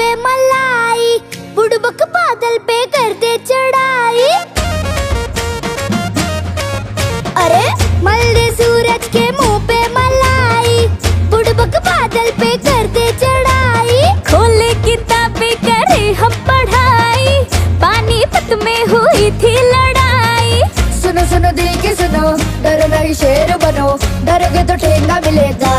पे मलाई, बुड़बक बादल पे करते चढ़ाई। अरे मलदे सूरज के मुंह पे मलाई, बुड़बक बादल पे करते चढ़ाई। खोले किताबें करे हम पढ़ाई, पानीपत में हुई थी लड़ाई। सुनो सुनो दिल की सुनो, डरो नहीं शेर बनो, डरोगे तो ठेंगा मिलेगा।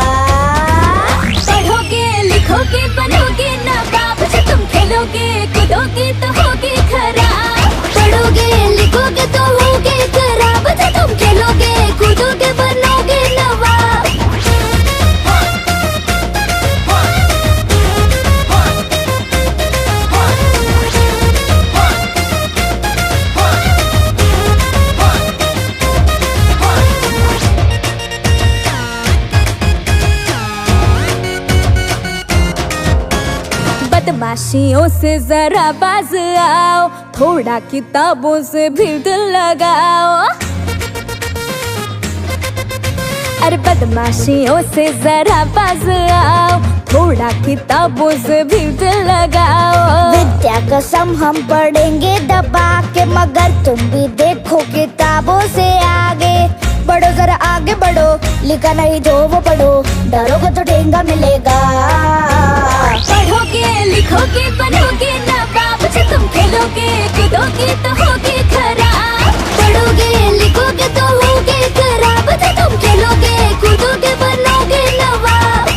पढ़ोगे लिखोगे बनोगे नवाब, जब तुम खेलोगे कूदोगे तो होगे खराब। पढ़ोगे लिखोगे तो होगे खराब, जब तुम खेलोगे कूदोगे बनोगे नवाब। बदमाशियों से जरा बाज आओ, थोड़ा किताबों से भी दिल लगाओ। अरे बदमाशियों से जरा बाज आओ, थोड़ा किताबों से भी दिल लगाओ। विद्या कसम हम पढ़ेंगे दबा के, मगर तुम भी देखो किताबों से आगे। बढ़ो जरा आगे बढ़ो, लिखा नहीं जो वो पढ़ो, डरोगे तो ठेंगा मिलेगा। पढ़ोगे लिखोगे बनोगे नवाब, जब तुम खेलोगे कूदोगे तो होगे खराब। पढ़ोगे लिखोगे तो होगे खराब, जब तुम खेलोगे कूदोगे बनोगे नवाब।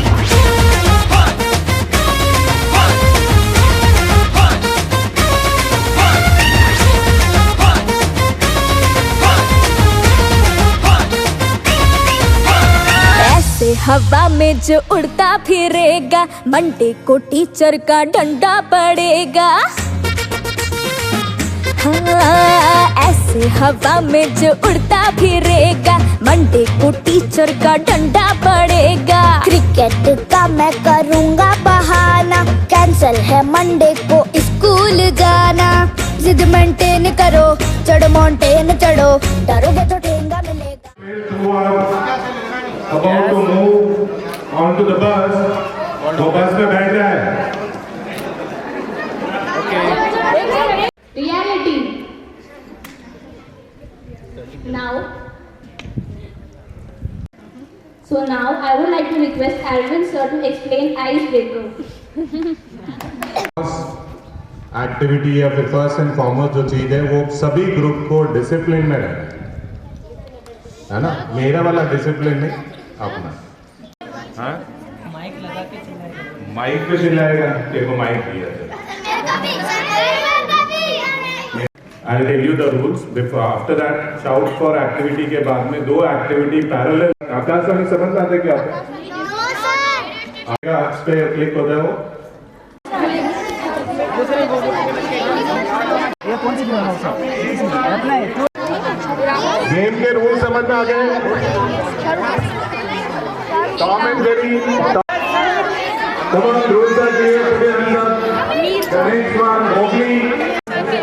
ऐसे हवा में जो उड़ता फिरेगा, मंडे को टीचर का डंडा पड़ेगा। हाँ, ऐसे हवा में जो उड़ता फिरेगा, मंडे को टीचर का डंडा पड़ेगा। क्रिकेट का मैं करूँगा बहाना, कैंसल है मंडे को स्कूल जाना। जिद मेंटेन करो, चढ़ो माउंटेन चढ़ो, डरोगे तो ठेंगा मिलेगा। About to move onto the bus, वो बस में बैठ जाए। Reality. Now, I would like to request Arvind sir to explain icebreaker. Activity या फिर फर्स्ट एंड फॉरमोस्ट जो चीज है वो सभी ग्रुप को डिसिप्लिन में रहना है ना। मेरा वाला डिसिप्लिन नहीं अपना। हाँ माइक लगा के चिल्लाएगा, माइक पे चिल्लाएगा, देखो माइक दिया है। I'll tell you the rules. Before after that, shout for activity के बाद में दो एक्टिविटी पैरेलल। आकाश में समझ आते क्या होता है? आगे आज पे क्लिक होता है वो। गेम के रूल समझ में आ गए? Tom and Jerry, come on, rules are clear, put your hands up. The next one, Mowgli.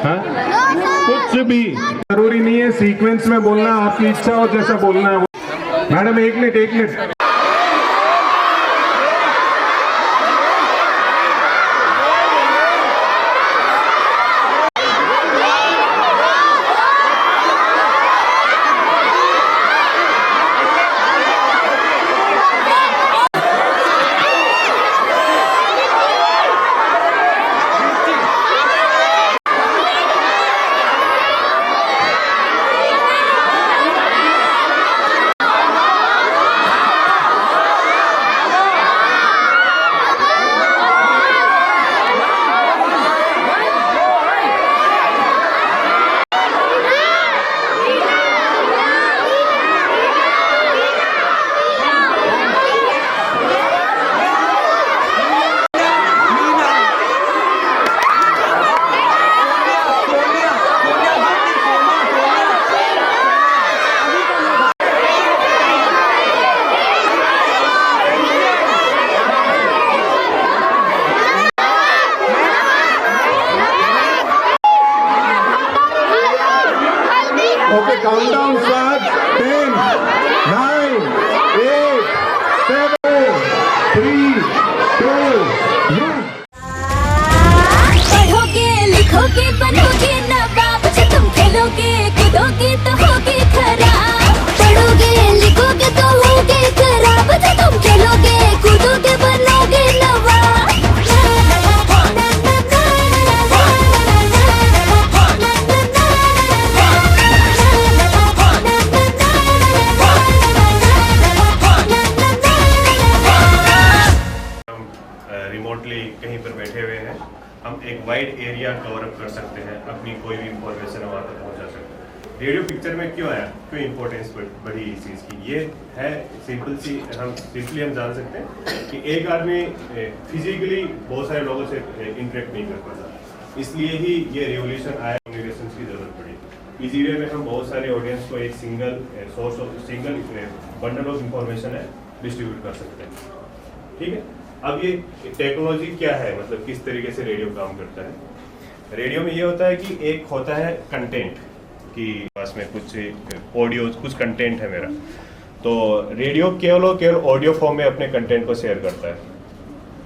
हाँ? कुछ भी जरूरी नहीं है सीक्वेंस में बोलना, आपकी इच्छा हो जैसा बोलना है। मैडम एक मिनट Okay, countdown starts. 10, 9, 8, 7, 3, 2, 1. लिखोगे बनोगे नवाब, जो तुम खेलोगे कूदोगे तो होगे खराब। पढ़ोगे लिखोगे तो होगे खराब, जो तुम खेलोगे कूदोगे बनोगे नवाब। रिमोटली कहीं पर बैठे हुए हैं, हम एक वाइड एरिया कवर अप कर सकते हैं, अपनी कोई भी इंफॉर्मेशन वहाँ तक पहुँचा सकते हैं। रेडियो पिक्चर में क्यों आया, क्यों इम्पोर्टेंस बढ़ी इस चीज़ की, ये है सिंपली हम जान सकते हैं कि एक आदमी फिजिकली बहुत सारे लोगों से इंटरेक्ट नहीं कर पाता, इसलिए ही ये रिवोल्यूशन आया, कम्युनिकेशन की जरूरत पड़ी। इसी वे में हम बहुत सारे ऑडियंस को एक सिंगल बंडल ऑफ इंफॉर्मेशन है डिस्ट्रीब्यूट कर सकते हैं। ठीक है, अब ये टेक्नोलॉजी क्या है, मतलब किस तरीके से रेडियो काम करता है। रेडियो में ये होता है कि एक होता है कंटेंट, कि पास में कुछ ऑडियो कुछ कंटेंट है मेरा, तो रेडियो केवल ऑडियो फॉर्म में अपने कंटेंट को शेयर करता है,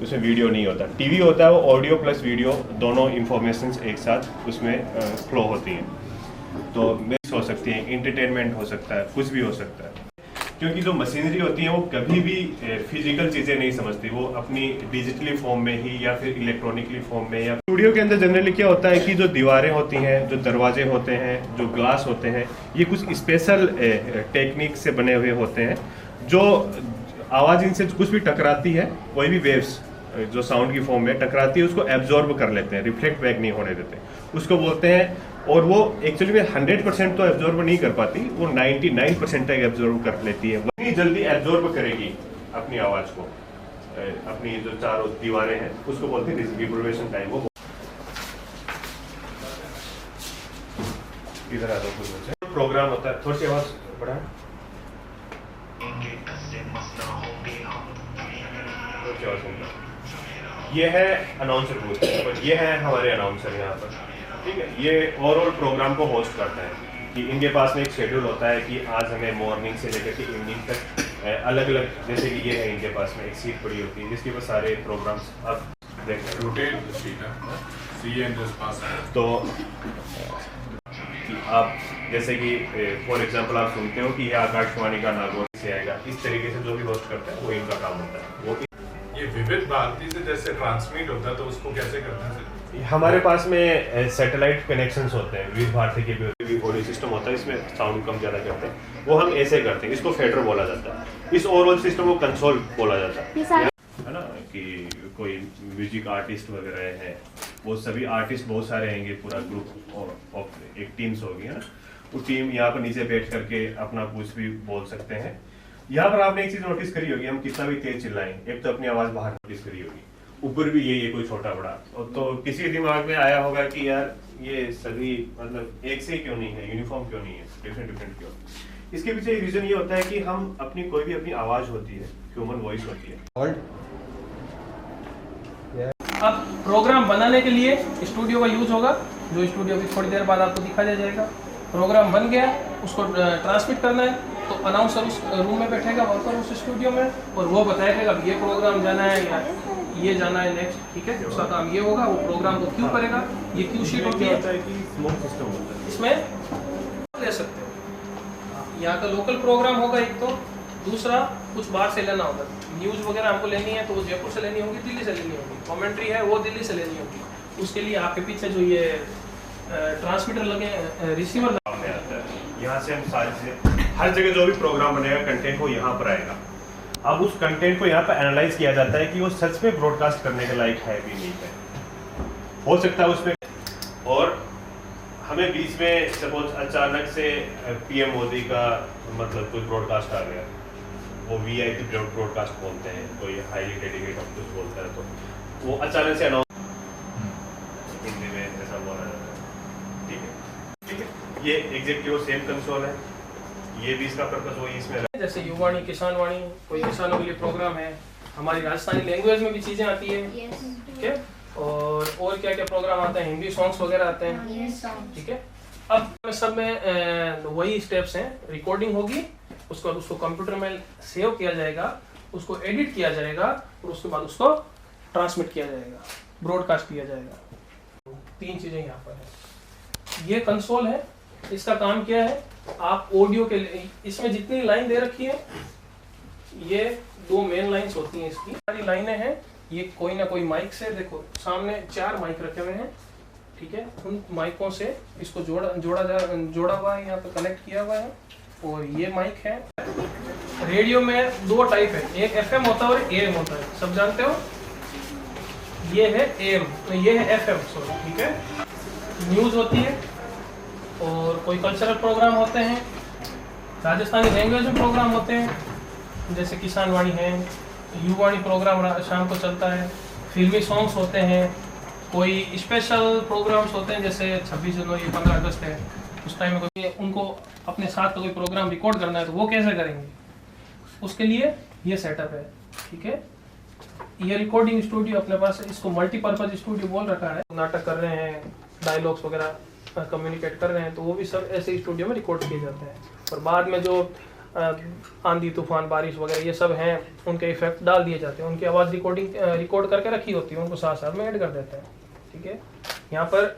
उसमें वीडियो नहीं होता। टीवी होता है वो ऑडियो प्लस वीडियो दोनों इंफॉर्मेशन एक साथ उसमें फ्लो होती हैं, तो मिक्स हो सकती हैं, इंटरटेनमेंट हो सकता है, कुछ भी हो सकता है। क्योंकि जो मशीनरी होती है वो कभी भी फिजिकल चीज़ें नहीं समझती, वो अपनी डिजिटली फॉर्म में ही या फिर इलेक्ट्रॉनिकली फॉर्म में। या स्टूडियो के अंदर जनरली क्या होता है कि जो दीवारें होती हैं, जो दरवाजे होते हैं, जो ग्लास होते हैं, ये कुछ स्पेशल टेक्निक से बने हुए होते हैं, जो आवाज़ इनसे कुछ भी टकराती है, कोई भी वेव्स जो साउंड की फॉर्म में टकराती है उसको एब्जॉर्ब कर लेते हैं, रिफ्लेक्ट बैक नहीं होने देते, उसको बोलते हैं। और वो एक्चुअली में 100% तो एब्जॉर्ब नहीं कर पाती, वो 99% तक एब्जॉर्ब कर लेती है। इतनी जल्दी एब्जॉर्ब करेगी अपनी आवाज़ को, अपनी जो चारों दीवारें हैं उसको बोलते हैं रिवर्बरेशन टाइम। वो इधर आ दो, प्रोग्राम होता है, थोड़ी सी आवाज़ बढ़ा, ये है अनाउंसर बूथ, और ये है हमारे अनाउंसर यहाँ पर। ठीक है, ये ओवरऑल प्रोग्राम को होस्ट करता है कि इनके पास में एक शेड्यूल होता है कि आज हमें मॉर्निंग से लेकर के इवनिंग तक अलग अलग, जैसे कि ये है इनके पास में एक सीट पड़ी होती है जिसके पास सारे प्रोग्राम्स आप देख सकते हैं। तो आप जैसे कि फॉर एग्जांपल आप सुनते हो कि ये आकाशवाणी का नागौर से आएगा, इस तरीके से जो भी होस्ट करता है वो इनका काम होता है। वो ये विविध भारती से जैसे ट्रांसमिट होता है तो उसको कैसे करते हैं? हमारे पास में सैटेलाइट कनेक्शंस होते हैं, विविध भारती के भी ऑडियो सिस्टम होता है, इसमें साउंड कम ज़्यादा करते हैं, वो हम ऐसे करते हैं, इसको फेडर बोला जाता है। इस ओवरऑल सिस्टम को कंसोल बोला जाता है ना, कि कोई म्यूजिक आर्टिस्ट वगैरह हैं, वो सभी आर्टिस्ट बहुत सारे आएंगे, पूरा ग्रुप ऑफ एक टीम्स होगी, है ना, वो टीम यहाँ पर नीचे बैठ करके अपना कुछ भी बोल सकते हैं। यहाँ पर आपने एक चीज़ नोटिस करी होगी, हम कितना भी तेज चिल्लाएं, एक तो अपनी आवाज़ बाहर नोटिस करी होगी, ऊपर भी ये कोई छोटा बड़ा, तो किसी दिमाग में आया होगा कि यार ये सभी मतलब एक से क्यों नहीं है, यूनिफॉर्म क्यों नहीं है, डिफरेंट क्यों। इसके पीछे रीजन ये होता है कि हम अपनी कोई भी अपनी आवाज़ होती है, ह्यूमन वॉइस होती है। अब प्रोग्राम बनाने के लिए स्टूडियो का यूज होगा, जो स्टूडियो की थोड़ी देर बाद आपको दिखा दिया जाएगा। प्रोग्राम बन गया, उसको ट्रांसमिट करना है, तो अनाउंसर उस रूम में बैठेगा, वर्कर उस स्टूडियो में, और वो बताएगा अब ये प्रोग्राम जाना है या ये जाना है नेक्स्ट। ठीक है, उसका काम ये होगा, वो प्रोग्राम को क्यू करेगा। ये क्यू शीट होती है, इसमें ले सकते हो। यहाँ का लोकल प्रोग्राम होगा एक, तो दूसरा कुछ बाहर से लेना होगा, न्यूज़ वगैरह हमको लेनी है तो वो जयपुर से लेनी होगी, दिल्ली से लेनी होगी, कमेंट्री है वो दिल्ली से लेनी होगी। उसके लिए आपके पीछे जो ये ट्रांसमीटर लगे, रिसीवर में आता है, यहाँ से हम सारी चीज़ें, हर जगह जो भी प्रोग्राम बनेगा कंटेंट वो यहाँ पर आएगा। अब उस कंटेंट को यहाँ पर एनालाइज किया जाता है कि वो सच में ब्रॉडकास्ट करने के लायक है भी नहीं है, हो सकता है उसमें। और हमें बीच में सपोज अचानक से पीएम मोदी का मतलब कोई ब्रॉडकास्ट आ गया, वो वीआईपी ब्रॉडकास्ट बोलते हैं, कोई हाईली डेडिकेटेड हम कुछ बोलता है, तो वो अचानक से अनाउंस हिंदी में ऐसा बोला जाता है। ठीक है, ये एग्जैक्टली वो सेम कंसोल है, ये भी इसका पर्पस वही इसमें, जैसे युवाणी, किसान वाणी, कोई किसानों के लिए प्रोग्राम है, हमारी राजस्थानी लैंग्वेज में भी चीज़ें आती है। ठीक है, और क्या क्या प्रोग्राम आते हैं, हिंदी सॉन्ग्स वगैरह आते हैं। ठीक है, अब सब में वही स्टेप्स हैं, रिकॉर्डिंग होगी, उसके बाद उसको कंप्यूटर में सेव किया जाएगा, उसको एडिट किया जाएगा, और उसके बाद उसको ट्रांसमिट किया जाएगा, ब्रॉडकास्ट किया जाएगा। तीन चीजें यहाँ पर है। ये कंसोल है, इसका काम क्या है, आप ऑडियो के लिए इसमें जितनी लाइन दे रखी है, ये 2 मेन लाइंस होती हैं, इसकी सारी लाइनें हैं। ये कोई ना कोई माइक से, देखो सामने 4 माइक रखे हुए हैं, ठीक है, उन माइकों से इसको जोड़ा हुआ है, यहाँ पे कनेक्ट किया हुआ है। और ये माइक है। रेडियो में 2 टाइप है, एक FM होता है और AM होता है, सब जानते हो। ये है AM, तो ये है FM, सॉरी, ठीक है। न्यूज़ होती है और कोई कल्चरल प्रोग्राम होते हैं, राजस्थानी लैंग्वेज में प्रोग्राम होते हैं, जैसे किसान वाणी है, युवाणी प्रोग्राम शाम को चलता है, फिल्मी सॉन्ग्स होते हैं, कोई स्पेशल प्रोग्राम्स होते हैं, जैसे 26 जनवरी 15 अगस्त है, उस टाइम में कोई उनको अपने साथ का कोई प्रोग्राम रिकॉर्ड करना है तो वो कैसे करेंगे, उसके लिए ये सेटअप है, ठीक है। ये रिकॉर्डिंग स्टूडियो अपने पास है, इसको मल्टीपर्पज स्टूडियो बोल रखा है। नाटक कर रहे हैं, डायलॉग्स वगैरह कम्युनिकेट कर रहे हैं, तो वो भी सब ऐसे स्टूडियो में रिकॉर्ड किए जाते हैं। और बाद में जो आंधी तूफान बारिश वगैरह ये सब हैं, उनके इफेक्ट डाल दिए जाते हैं, उनकी आवाज़ रिकॉर्ड करके रखी होती है, उनको साथ साथ में ऐड कर देते हैं, ठीक है। यहाँ पर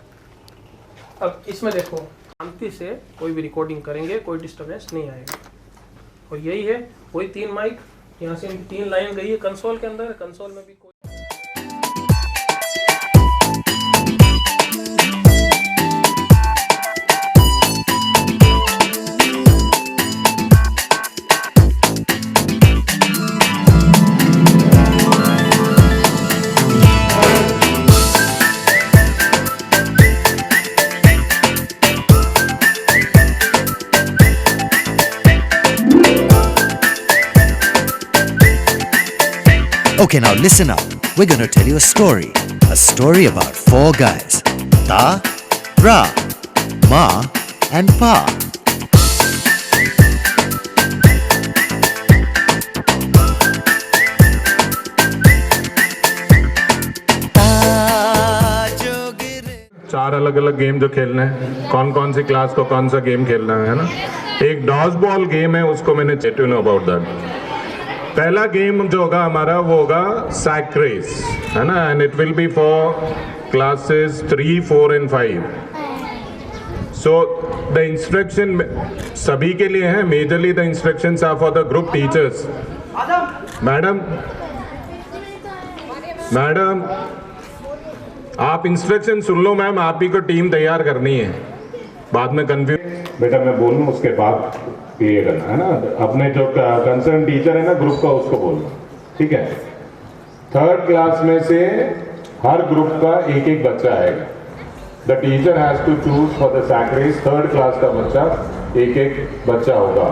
अब इसमें देखो, शांति से कोई भी रिकॉर्डिंग करेंगे, कोई डिस्टर्बेंस नहीं आएगा। और यही है, वही 3 माइक, यहाँ से 3 लाइन गई है कंसोल के अंदर। कंसोल में भी कोई Okay, now listen up. We're going to tell you a story about 4 guys. Ta, Ra, Ma and Pa. चार अलग अलग गेम जो खेलना है, कौन कौन सी क्लास को कौन सा गेम खेलना है ना। एक डॉस बॉल गेम है, उसको मैंने let you know about that. पहला गेम जो होगा हमारा वो होगा सैक रेस, है ना, and it will be for classes 3, 4 and 5. So the instruction सभी के लिए है, majorly the instructions are for the group teachers. Madam आप इंस्ट्रक्शन सुन लो मैम, आप ही को टीम तैयार करनी है, बाद में कंफ्यूज बेटा मैं बोल लूँ उसके बाद ये करना है ना। अपने जो कंसर्न टीचर है ना ग्रुप का, उसको बोलना, ठीक है। 3rd क्लास में से हर ग्रुप का एक बच्चा आएगा। The teacher has to choose for the sack race. 3rd class का बच्चा एक बच्चा होगा,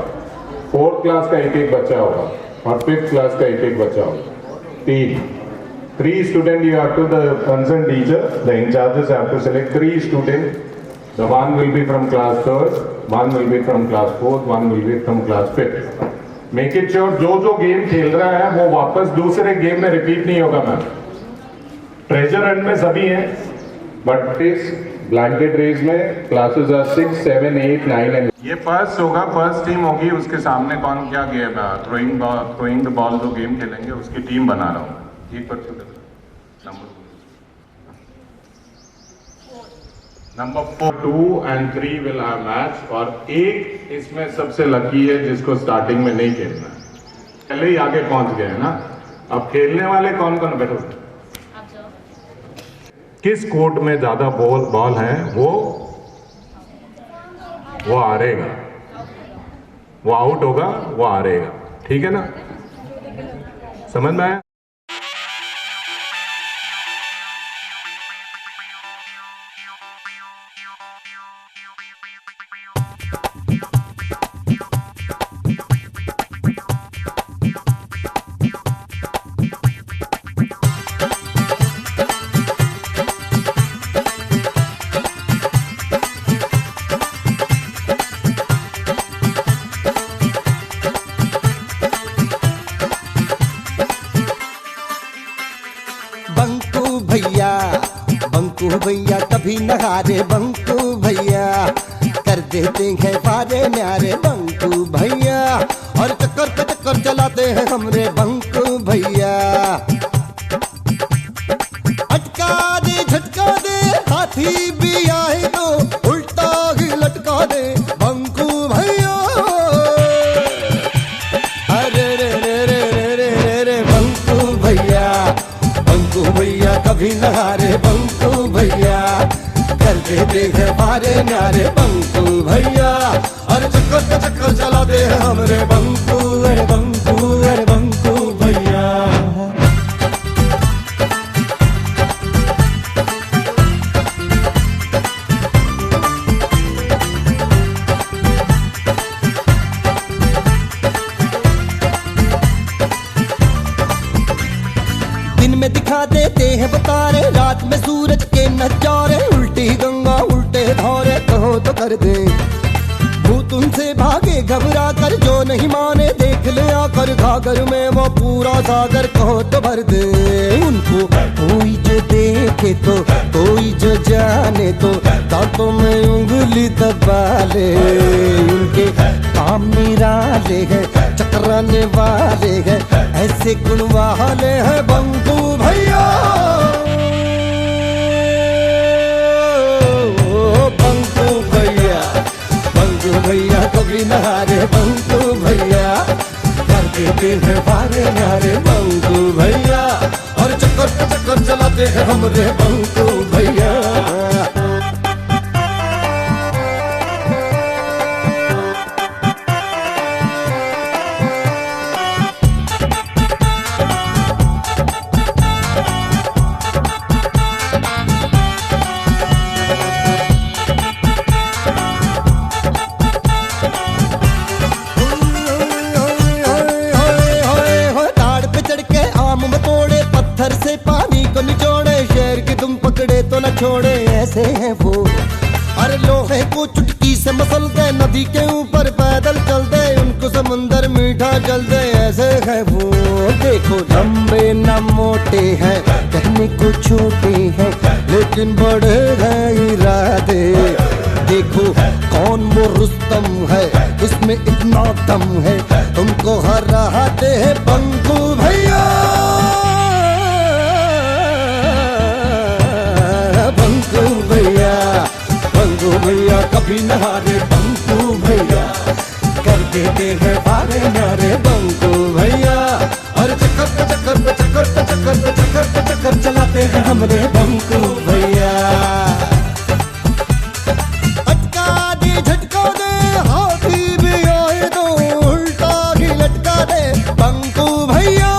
4th क्लास का एक बच्चा होगा, और 5th क्लास का एक बच्चा होगा। 3 students you have to, the concerned teacher, the in charges have to select 3 students. The one will be from class 3rd, one will be from class 4th, one will be from class 5th. Make it sure जो game खेल रहा है वो वापस दूसरे game में repeat नहीं होगा मैम। ट्रेजर हंट में सभी हैं, बट इस ब्लैंकेट रेस में क्लासेस आर 6, 7, 8, 9 एंड ये फर्स्ट होगा, फर्स्ट टीम होगी, उसके सामने कौन क्या गेम है, थ्रोइंग द बॉल जो गेम खेलेंगे उसकी टीम बना रहा हूँ। Number 4, 2 and 3 will have match, और एक इसमें सबसे लकी है जिसको स्टार्टिंग में नहीं खेलना है, पहले ही आगे पहुंच गए ना। अब खेलने वाले कौन कौन बैठो, किस कोर्ट में ज्यादा बॉल है वो हारेगा, वो आउट होगा, वो हारेगा, ठीक है ना, समझ में आया। बंकू भैया कभी न हारे, बंकू भैया कर देते हैं पारे न्यारे बंकू भैया, और चक्कर पे चक्कर चलाते हैं हमरे बंकू भैया। अटका दे झटका दे हाथ हाथी भी आए तो उल्टा ही लटका दे बंकू भैया। अरे रे रे रे रे रे रे बंकू भैया कभी न हारे बंकू भैया, कर देते हैं पारे न्यारे बंकू भैया। और चक्कर का चक्कर चलाते हैं हमरे बंकू, अरे बंकू, अरे बंकू भैया। दिन में दिखा देते हैं बतारे, रात में सूरज के नजारे, उल्टी गंगा उल्टे धारे कहो तो कर दे। भूत उनसे भागे घबरा कर, जो नहीं माने देख ले आकर घाघर में वो पूरा सागर कहो तो भर दे। उनको कोई जो देखे तो कोई जो जाने तो दांतों में उंगली दबा ले। उनके काम निराले हैं, चकराने वाले हैं, ऐसे गुण वाले हैं बंकू भैया। बंकू भैया, बंकू भैया कभी न हारे बंकू भैया, कर देते हैं पारे न्यारे बंकू भैया। और चक्कर चलाते हैं हमरे बंकू भैया। से पानी को निचोड़े, शेर की तुम पकड़े तो न छोड़े, ऐसे हैं वो। अरे लोहे को चुटकी से मसल दे, नदी के ऊपर पैदल चल दे, उनको समंदर मीठा जल दे, ऐसे हैं वो। देखो लंबे न मोटे हैं, कहने को छोटे हैं, लेकिन बड़े हैं इरादे। देखो कौन वो रुस्तम है, इसमें इतना दम है, तुमको हराते हैं बंकू भैया। बंकू भैया कभी न हारे बंकू भैया, कर देते हैं पारे न्यारे बंकू भैया। और चक्कर चलाते हैं हमरे बंकू भैया। अटका दे झटका दे, हाथी भी आए तो उल्टा ही लटका दे बंकू भैया।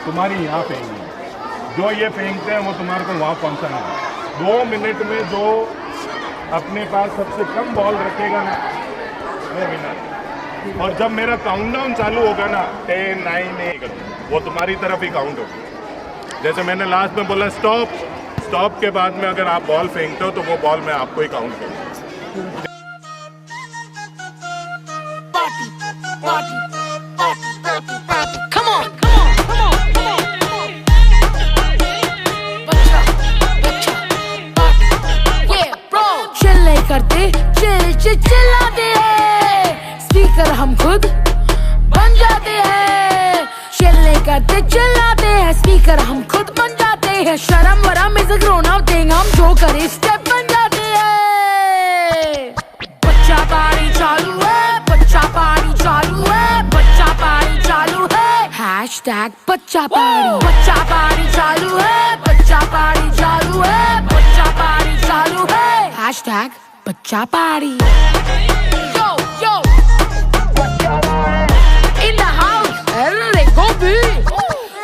तुम्हारी यहाँ फेंकनी, जो ये फेंकते हैं वो तुम्हारे को वहाँ पहुँचाना है। 2 मिनट में जो अपने पास सबसे कम बॉल रखेगा ना वो विनर। और जब मेरा काउंटडाउन चालू होगा ना 10, 9, 8 वो तुम्हारी तरफ ही काउंट होगा। जैसे मैंने लास्ट में बोला स्टॉप, स्टॉप के बाद में अगर आप बॉल फेंकते हो तो वो बॉल मैं आपको ही काउंट करूँगा। चिल्लाते हैं स्पीकर, हम खुद बन जाते हैं। चिल्ले करते चिल्लाते हैं स्पीकर, हम खुद बन जाते हैं। शर्म वरम इज ग्रोन अप थिंग, हम जो करे स्टेप बन जाते हैं। बच्चा पार्टी चालू है, बच्चा पार्टी चालू है, बच्चा पार्टी चालू है। हैशटैग बच्चा पार्टी, बच्चा पार्टी चालू है, बच्चा पार्टी चालू है, बच्चा पार्टी चालू है। हैशटैग बच्चा party. Yo, yo, in the house, अरे गोभी।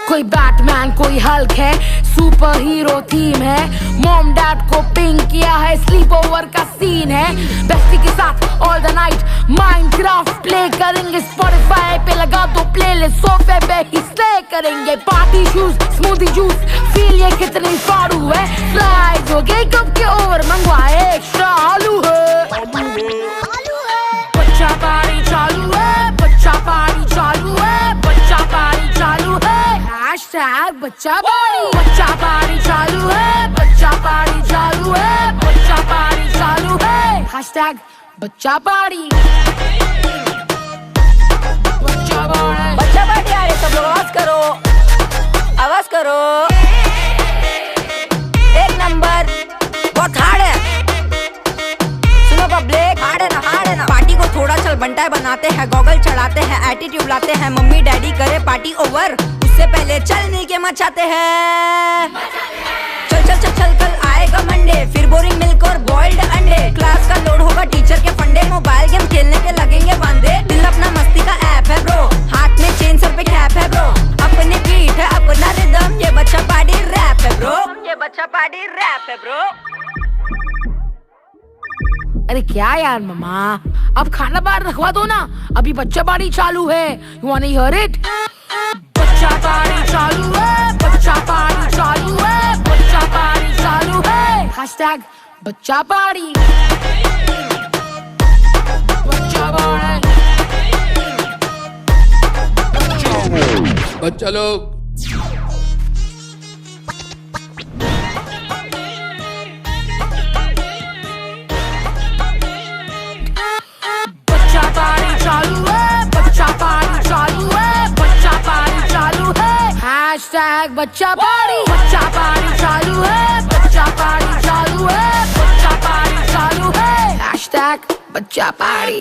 कोई बैटमैन कोई हल्क है, सुपर हीरो थीम है, मॉम डैड को पिंक किया है, है, स्लीप ओवर का सीन है, बेस्टी के साथ all the night Minecraft play करेंगे, स्पॉटिफाई पे लगा दो प्लेलिस्ट, सोफे पे ही स्टे करेंगे, party shoes smoothie juice feel ये कितनी फाड़ू है, फ्राइज हो गए कब के ओवर मंगवाए एक्स्ट्रा आलू है, बच्चा पार्टी चालू है, बच्चा पार्टी चालू है, बच्चा पार्टी चालू है, हैशटैग बच्चा पार्टी, बच्चा पार्टी चालू है, बच्चा पार्टी चालू है, बच्चा पार्टी चालू है, हैशटैग बच्चा पार्टी, बच्चा पार्टी, बच्चा पार्टी आ रही, सब लोग आवाज करो, आवाज करो, एक नंबर बहुत हार्ड है, सुनो पब्लिक, हार्ड है ना, पार्टी को थोड़ा चल बंटाई बनाते हैं, गॉगल चढ़ाते हैं, एटीट्यूड लाते हैं, मम्मी डैडी करे पार्टी ओवर, उससे पहले चल नहीं के मचाते हैं, चल चल चल चल कल आएगा मंडे, फिर बोरिंग मिल्क और बॉइल्ड अंडे, क्लास का लोड होगा टीचर के फंडे, मोबाइल गेम खेलने के लगेंगे वांदे, दिल अपना मस्ती का ऐप है ब्रो, हाथ में चेन सर पे कैप है ब्रो, अपनी बीट है अपना रिदम, ये बच्चा पार्टी रैप है ब्रो, ये बच्चा पार्टी रैप है ब्रो। अरे क्या यार मम्मा, अब खाना बाहर रखवा दो ना, अभी बच्चा पार्टी चालू है, you want to hear it? बच्चा पार्टी चालू है, बच्चा पार्टी चालू है, बच्चा पार्टी चालू है, हैशटैग बच्चा पार्टी, बच्चा पार्टी, बच्चा लोग बच्चा पार्टी चालू है, बच्चा पार्टी चालू है, बच्चा पार्टी चालू है, हैशटैग बच्चा पार्टी, बच्चा पार्टी चालू है, बच्चा पार्टी चालू है, बच्चा पार्टी चालू है, हैशटैग बच्चा पार्टी,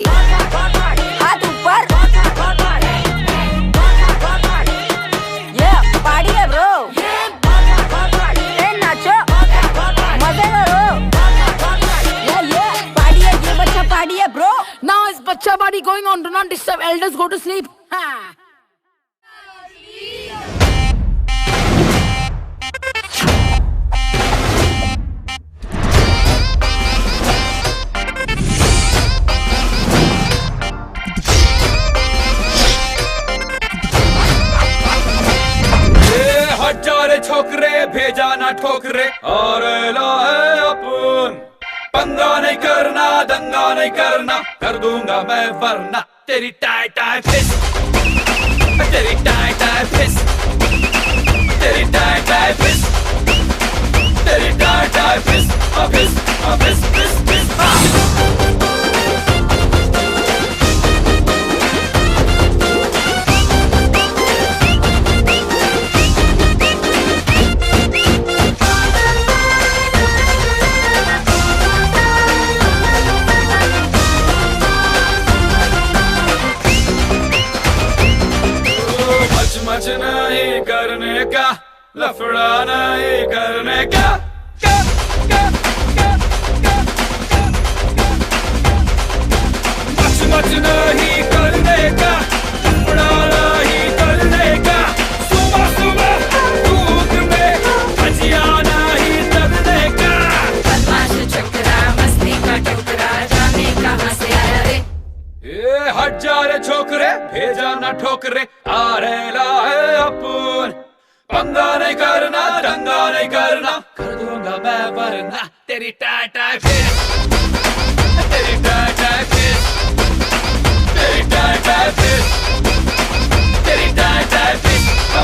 हाथ ऊपर, ये पार्टी है ब्रो, नाचो मजे करो, ये पार्टी है, ये बच्चा पार्टी है ब्रो। Now is बच्चा party going on, do not disturb elders, go to sleep. छोकरे भेजा ना ठोकरे और लाए अपन, पंगा नहीं करना दंगा नहीं करना, कर दूंगा मैं वरना तेरी टाई टाई फिस, तेरी टाई टाई फिस, तेरी टाई टाई फिस, तेरी टाई टाई फिस, फिस फिस फिस फिस। मच नहीं करने का, लफड़ा नहीं करने का, मच नहीं करने का, लफड़ा नहीं करने का, सुबह सुबह दूध में भजिया नहीं तलने का, बदमाश चक्रा मस्ती का टुकड़ा, जाने कहां से आया रे, ये हट जा रे छोकरे भेजा ना ठोकरे, आ रे लाए अपन, पंगा नहीं करना दंगा नहीं करना, कर दूंगा मैं वरना तेरी टाई टाई फिस, तेरी टाई टाई फिस, तेरी टाई टाई फिस, तेरी टाई टाई फिस,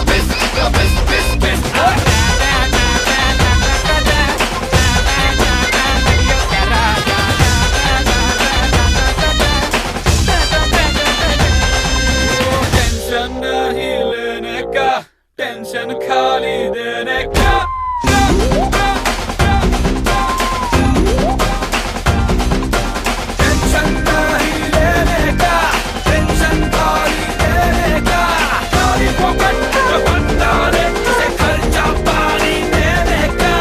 फिस फिस फिस फिस। टेंशन नहीं लेने का, टेंशन खाली देने का, टेंशन नहीं लेने का, टेंशन खाली देने का, खाली फोकट बंदा ने से खर्चा पानी देने का,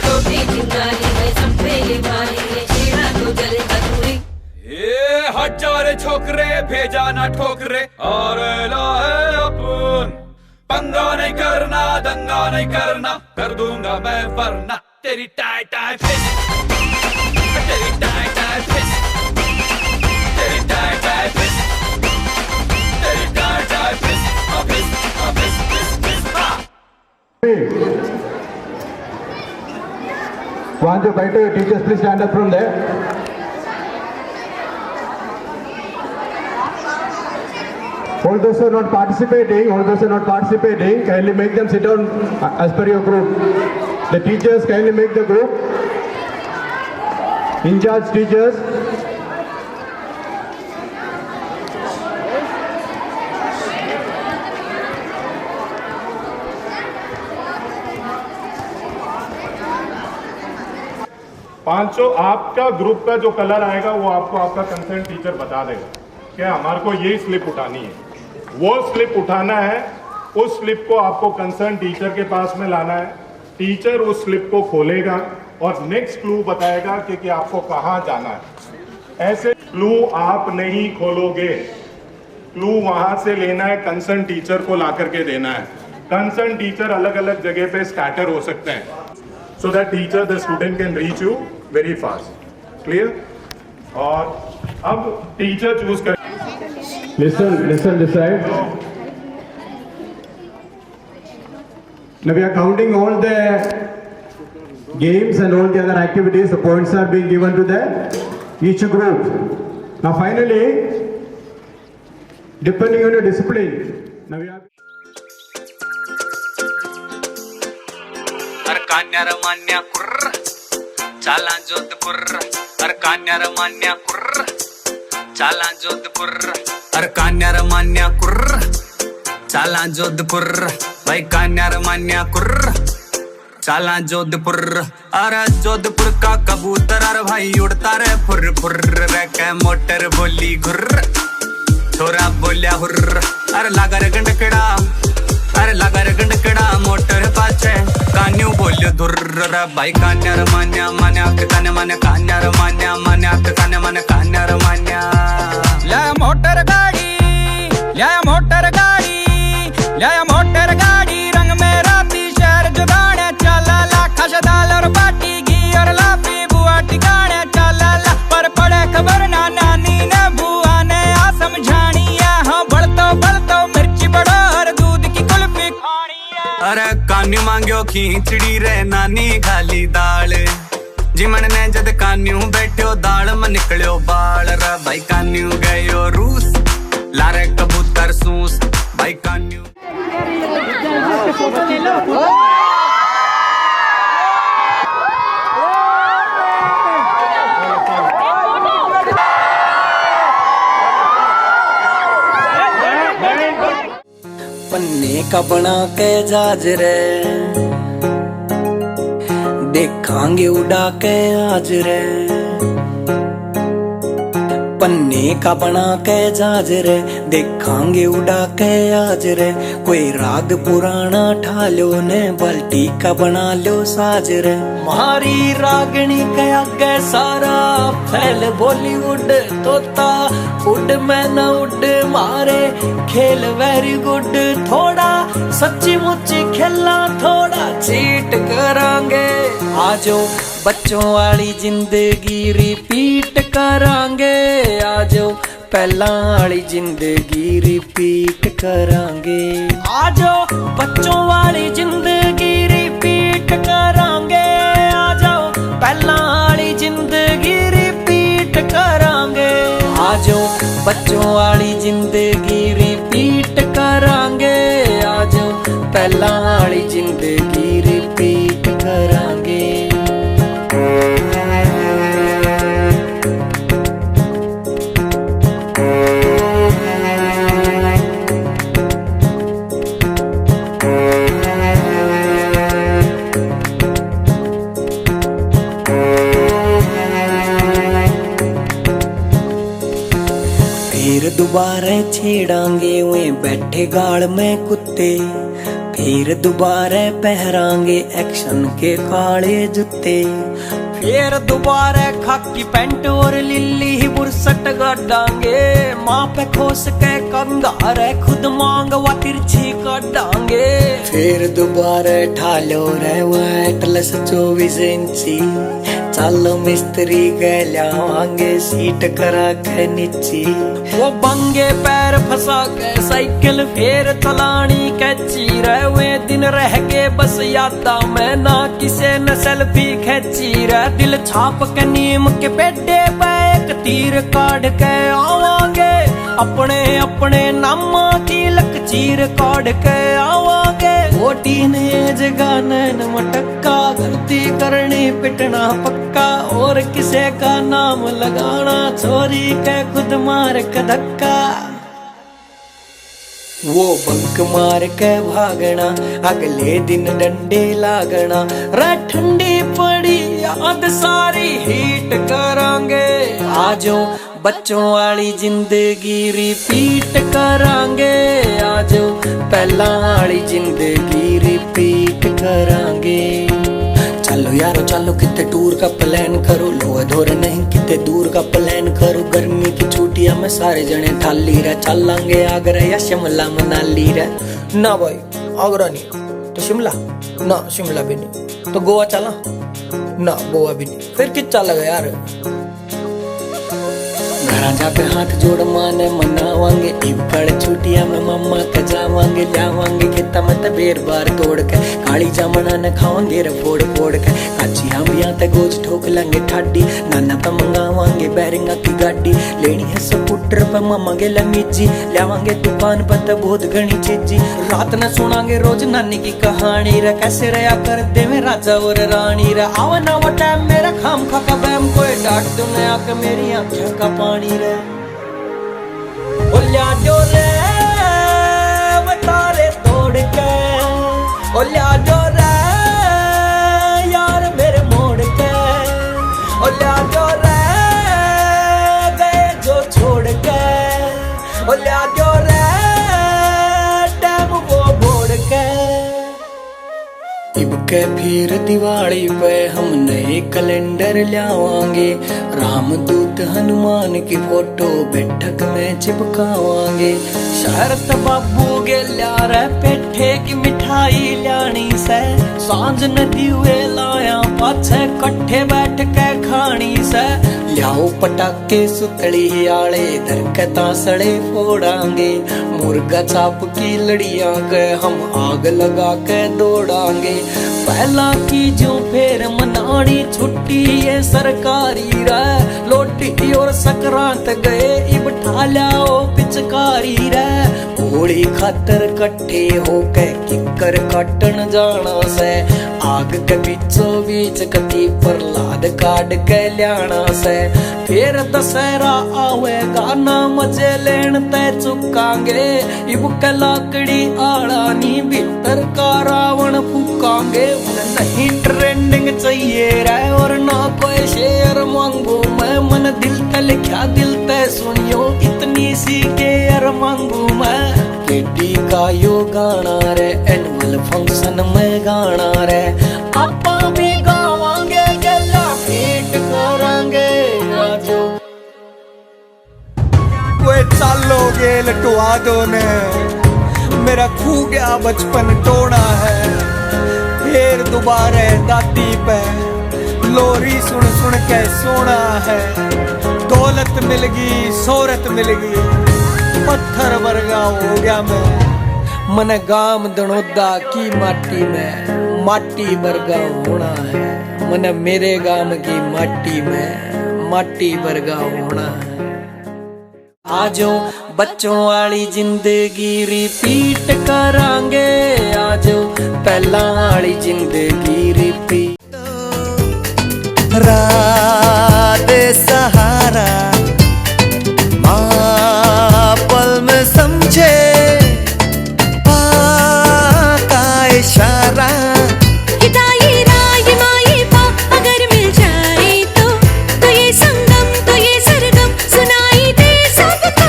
तो चिंगारी में सब पे ये मारी ये छेड़ा तो जलेगा दूरी, ये हट जा रे छोकरे भेजा ना ठोकरे और लाए अपन, पंगा नहीं करना दंगा नहीं करना, कर दूंगा मैं वरना तेरी टाई टाई फिस। जो बैठे हुए teachers please stand up from there. All those who are not participating, kindly make them sit down as per your group. The teachers kindly make the group. In charge teachers. पांचों आपका group का जो colour आएगा वो आपको आपका concern teacher बता देगा कि हमारे को यही स्लिप उठानी है. वो स्लिप उठाना है, उस स्लिप को आपको कंसर्न टीचर के पास में लाना है. टीचर उस स्लिप को खोलेगा और नेक्स्ट क्लू बताएगा कि आपको कहाँ जाना है. ऐसे क्लू आप नहीं खोलोगे, क्लू वहां से लेना है, कंसर्न टीचर को ला करके देना है. कंसर्न टीचर अलग अलग जगह पे स्कैटर हो सकते हैं, so that teacher the student can reach you very fast. Clear? और अब टीचर चूज कर. Listen this side. Now we are counting all the games and all the other activities. The points are being given to each group. Now finally, depending on your discipline, now we have. कान्या रमान्या कुर्र चाला जोधपुर. अरे कान्या रमान्या कुर्र चाला जोधपुर. अरे कान्या रमान्या कुर्र चाला जोधपुर. भाई कान्या रमान्या कुर्र चाला जोधपुर. अरे जोधपुर का कबूतर अरे भाई उड़ता रे फुर फुर रे के मोटर बोली घुर्र छोरा बोलिया हुर्र. अरे लागा रे गंडकड़ा, अरे लगा रे गंडकड़ा मोटर पाछे कान्यू बोलियो धुर्र. भाई कान्या रमान्या मान्या कान्या मान्या कान्या रमान्या मान्या कान्या मान्या कान्या रमान्या. लाया मोटर गाड़ी, लाया मोटर गाड़ी, लाया मोटर गाड़ी रंग में राती शहर जुगाड़े चला ला. खशदाल और बाटी घी और लाफी बुआ टिकाने चला ला. पर पड़े खबर ना नानी ने बुआ ने आ समझानी है. हाँ बढ़तो मिर्ची बड़ो और दूध की कुल्फी खानी है. अरे कान्यू मांग्यो खींचड़ी रे नानी खाली दाल. जिमन ने जद कान्यू बैठो दाल में निकलियो बाल. रे भाई कान्यू गयो रूस लारे कबूतर सूस. भाई कान्यू पन्ने का बना के जहाज रे देखांगे उड़ा के आज रे. पन्ने का बना के जहाज रे देखांगे उड़ा के आज रे. कोई राग पुराना ठा लो ने बाल्टी का बना लो साज रे. मारी रागनी के आगे सारा फैल बॉलीवुड तोता उड में न उड मारे खेल वेरी गुड. थोड़ा सच्ची मुच्ची खेलना थोड़ा चीट करांगे. आजो बच्चों वाली जिंदगी रिपीट करांगे. आजो पहला वाली जिंदगी रिपीट करांगे. आजो बच्चों वाली जिंदगी रिपीट करांगे. आजो पहला वाली जिंदगी रिपीट करांगे. आजो बच्चों वाली जिंदगी रिपीट करांगे. आजो पहला वाली जिंदगी रिपीट करांगे. फिर दोबारा छेड़ांगे वे बैठे गाड़ में कुत्ते. फिर दोबारा पहरांगे एक्शन के काले जूते. फिर दोबारा खाकी पैंट और लिल्ली ही बुरसट गाड़ांगे. माँ पे खोस के कंगार खुद मांग वा तिरछी काटांगे. फिर दोबारा ठालो रे वो एटलस 24 इंची चालो मिस्त्री गए लावांगे सीट करा के नीची। वो बंगे पैर फंसा के साइकिल फेर चलानी कैची। रहे दिन रह के बस यादा में ना किसे न सेल्फी खेची। रह दिल छाप के नीम के पेडे पे एक तीर काट के आवांगे। अपने अपने नामा की लकीर काट के आवांगे। वो टीनेज गानन मटक्का गलती करनी पिटना पक्का। और किसे का नाम लगाना चोरी के खुद मार के धक्का। वो बंक मार के भागना अगले दिन डंडे लागना। रे ठंडी पड़ी याद सारी हीट करांगे। आजो बच्चों वाली जिंदगी रिपीट करांगे। आजो पहला वाली जिंदगी रिपीट करांगे। चलो यारो चलो कितने टूर का प्लान करो। लोहे धोरे नहीं कितने दूर का प्लान करो। गर्मी की छुट्टियां में सारे जने ठाली रहे। चलांगे आगरा या शिमला मनाली रहे। ना भाई आगरा नहीं तो शिमला ना, शिमला भी नहीं तो गोवा चला ना, गोवा भी नहीं। फिर किस चलेगा यार। घरा जाके हाथ जोड़ माने मनावांगे। इबड़ छुट्टियां में मम्मा के जावांगे। लावांगे खेता में बेर बार तोड़ के। काली जामना ने खावांगे रे फोड़ फोड़ के। काची आंबियां ते गोज ठोक लेंगे ठाडी। नाना पे मंगावांगे बैरिंगा की गाड़ी। लेनी है स्कूटर पे मम्मा के लमीजी। लावांगे दुकान पर ते बहुत घनी चीजी। रात न सुनांगे रोज नानी की कहानी रे। कैसे रहा करते में राजा और रानी रे। आवा ना वो टाइम मेरा खाम खा का बैम। कोई डांट दो मैं आके मेरी आंखों का पानी रे। ओ ल्याडो रे बतारे तोड़ के। ओ ल्याडो रे यार मेरे मोड़ के। ओ ल्याडो रे गए जो छोड़ के। ओ ल्याडो रे टाइम वो मोड़ के। इब के फिर दिवाली पे हम नए कैलेंडर लावांगे। रामदूत हनुमान की फोटो बैठक में चिपकावांगे। शरत बाबू के ल्यारे पेठे की मिठाई लानी से। सांझ नदी हुए लाया पाछे कट्ठे बैठ के खानी से। लियाओ पटाके सुतली आले धर के तासड़े फोड़ांगे। मुर्गा चाप की लड़ियां के हम आग लगा के दौड़ांगे। पहला की जो फेर मनानी छुट्टी ये सरकारी रे। लोटी और सकरांत गए इब ठाल्या ओ पिचकारी रे। होली खातर कट्ठे होके किकर काटन जाना से। आग के बीचों बीच कती प्रहलाद काट के लियाना से। फिर दशहरा आवेगा ना मजे लेन ते चुकांगे। इब के लाकड़ी आड़ा नी भीतर का रावण फूकांगे। नहीं ट्रेंडिंग चाहिए रे और ना कोई शेर मांगू मैं। मन दिल ते लिखा दिल ते सुनियो इतनी सी केयर मांगू मैं। केडी का यो गाना रे एनुअल फंक्शन में गाना रे। आपा भी गावांगे गला फीट करांगे। आजो वे चालो गेल टुआ दो ने। मेरा खू गया बचपन टोना है। फिर दोबारा दाती पे लोरी सुन सुन के सोना है। दौलत मिल गई शोहरत मिल गई पत्थर वर्गा हो गया मैं। मन गाम दनोदा की माटी में माटी वर्गा होना है। मन मेरे गाम की माटी में माटी वर्गा होना है। आजो बच्चों वाली जिंदगी रिपीट करांगे। आजो पहला वाली जिंदगी रिपीट। रात सहारा माँ पल में समझे का इशारा। अगर मिल जाए तो ये संगम तो ये सरगम सुनाई दे सबको।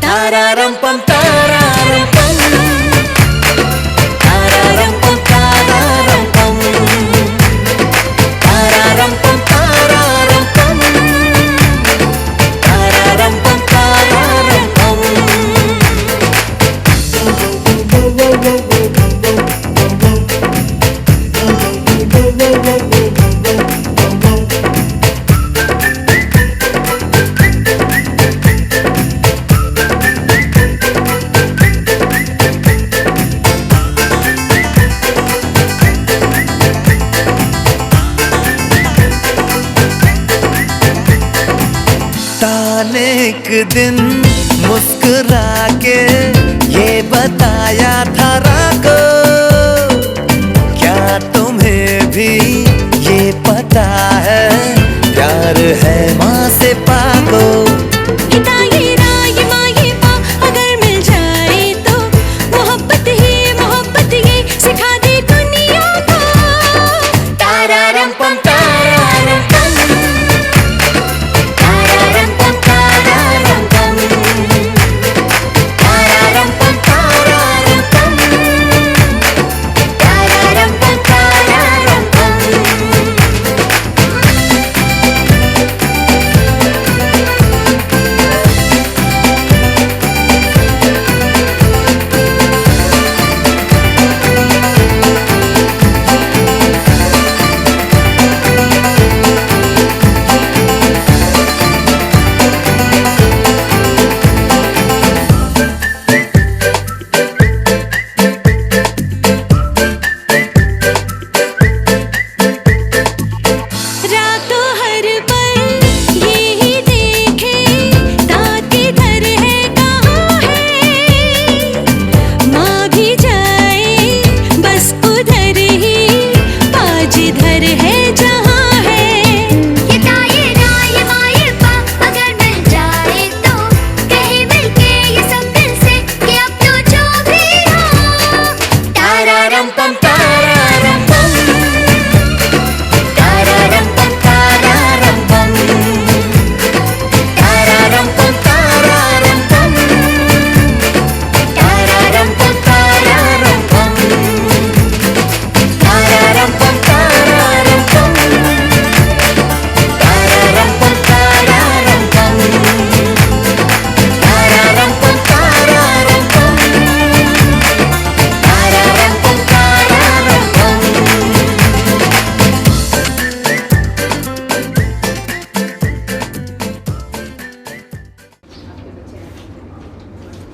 तारारम पम तारारम पम तारारम पम तारारम पम तारारम पम तारारम पम तारारम पम तारारम पम। ने एक दिन मुस्कुरा के ये बताया था राको, क्या तुम्हें भी ये पता है प्यार है माँ से पाको।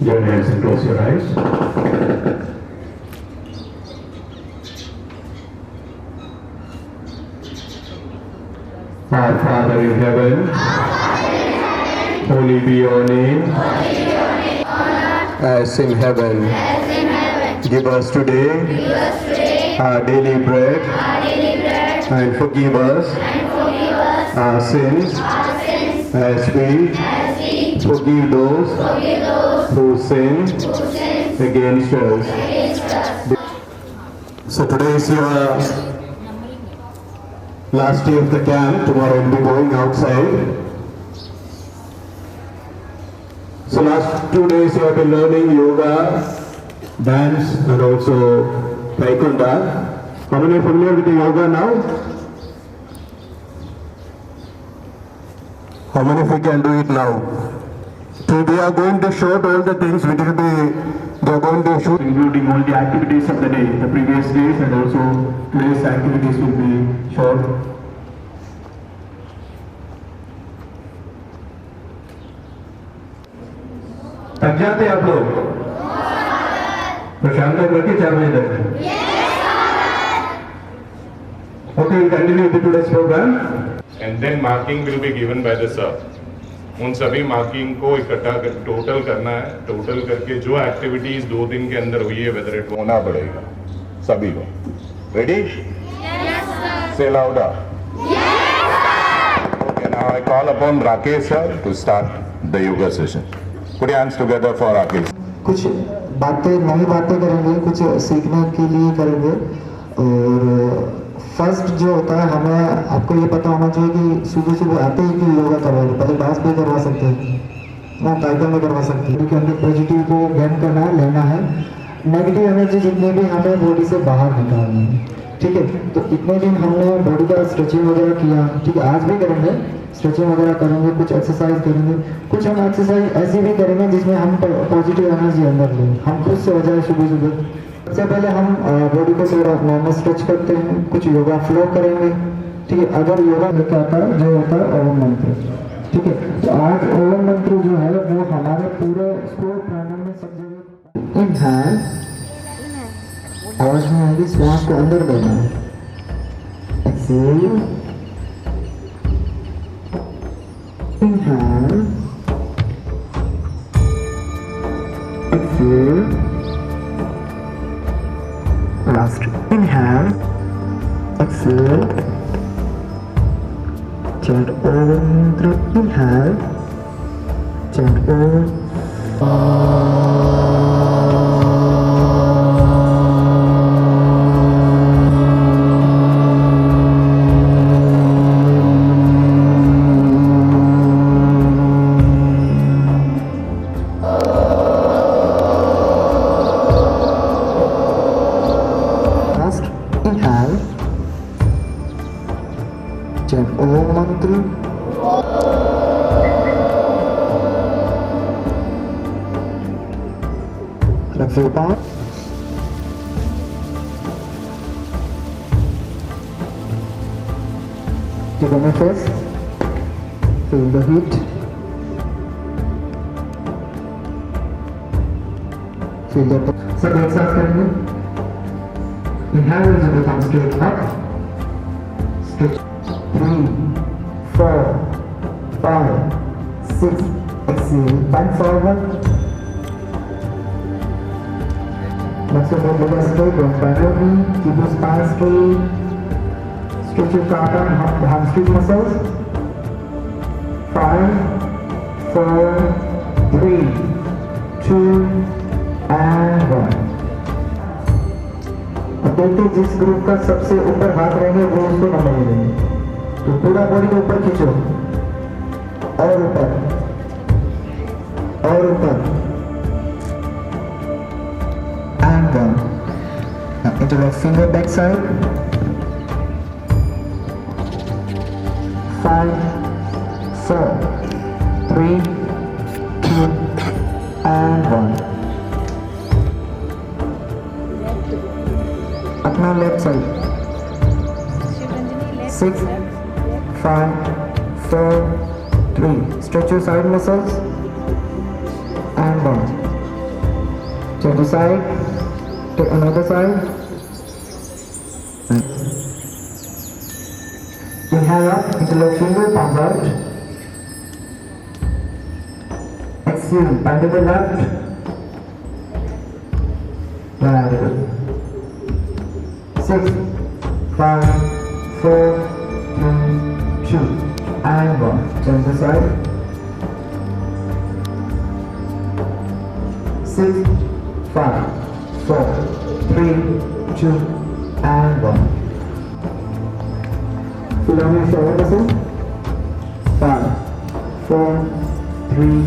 Your hands and close your eyes. Our Father in heaven, holy be your name, as in heaven. Give us today our daily bread, and forgive us our sins as we forgive those who sin against us. So today is your last day of the camp. Tomorrow we'll be going outside. So last 2 days you have been learning yoga, dance and also taekwondo. How many are familiar with the yoga now? How many of you can do it now? So we are going to show all the things which will be, they are going to show, including all the activities of the day, the previous days, and also today's activities will be shown. थक जाते आप लोग? तो शाम तक बैठे 4 बजे तक? Okay, we'll continue with today's program. And then marking will be given by the sir. उन सभी मार्किंग को इकट्ठा टोटल करना है, टोटल करके जो एक्टिविटीज 2 दिन के अंदर हुई है वेदर इट होना पड़ेगा सभी को. Ready? Yes sir. Say louder. Yes sir. Okay, now I call upon Rakesh sir to start the yoga session. Put your hands together for Rakesh. कुछ बातें नई बातें करेंगे, कुछ सीखने के लिए करेंगे. और फर्स्ट जो होता है, हमें आपको ये पता होना चाहिए कि सुबह सुबह आते ही कि योगा करवाएंगे. पहले डांस भी करवा सकते हैं ना, टाइगर में करवा सकते हैं. क्योंकि पॉजिटिव को गेन करना है, लेना है. नेगेटिव एनर्जी जितने भी हमें बॉडी से बाहर निकालनी है. ठीक है, तो इतने दिन हमने बॉडी का स्ट्रेचिंग वगैरह किया. ठीक है, आज भी करेंगे, स्ट्रेचिंग वगैरह करेंगे, कुछ एक्सरसाइज करेंगे. कुछ हम एक्सरसाइज ऐसी भी करेंगे जिसमें हम पॉजिटिव एनर्जी अंदर लें, हम खुद से हो जाए सुबह सुबह. सबसे पहले हम बॉडी को थोड़ा नॉर्मल स्ट्रेच करते हैं, कुछ योगा फ्लो करेंगे. ठीक है, अगर योगा लेके आता है जो होता है ओम मंत्र. ठीक है, तो आज ओम मंत्र जो है वो हमारे पूरे स्कूल प्राणायाम में सब जगह. इनहेल, आवाज में आएगी, श्वास को अंदर लेना है. Exhale, inhale, exhale. Last inhale, exhale. Chant Om through inhale. Chant Om. Last inhale. Chant Om mantra. Relax your back. Take on your face. Feel the heat. Feel the सब एक साथ करेंगे. Inhale will come straight up. Straight. 3, 4, 5, 6. Exhale. Bend forward. Next of all, leg straight. Don't bend your knee. Keep your spine straight. Stretch your cardiac and hamstring muscles. 5, 4, 3, 2, and 1. अब देखते हैं जिस group का सबसे ऊपर हाथ रहेंगे वो उसको नंबर मिलेंगे. तो पूरा बॉडी को ऊपर खींचो और ऊपर और ऊपर. And 1. Now interlock finger back side. 5, 4, 3, 2, and 1. अपना left side. 6, 5, 4, 3. Stretch your side muscles. And 1. Change the side. Take another side. Inhale up, interlock finger, palms out. Exhale, bend to the left. Very good. 6, 5, 4, 3, 2, and 1. Change the side. 6, 5, 4, 3, 2, and 1. Feel on your shoulder muscle. 5, 4, 3,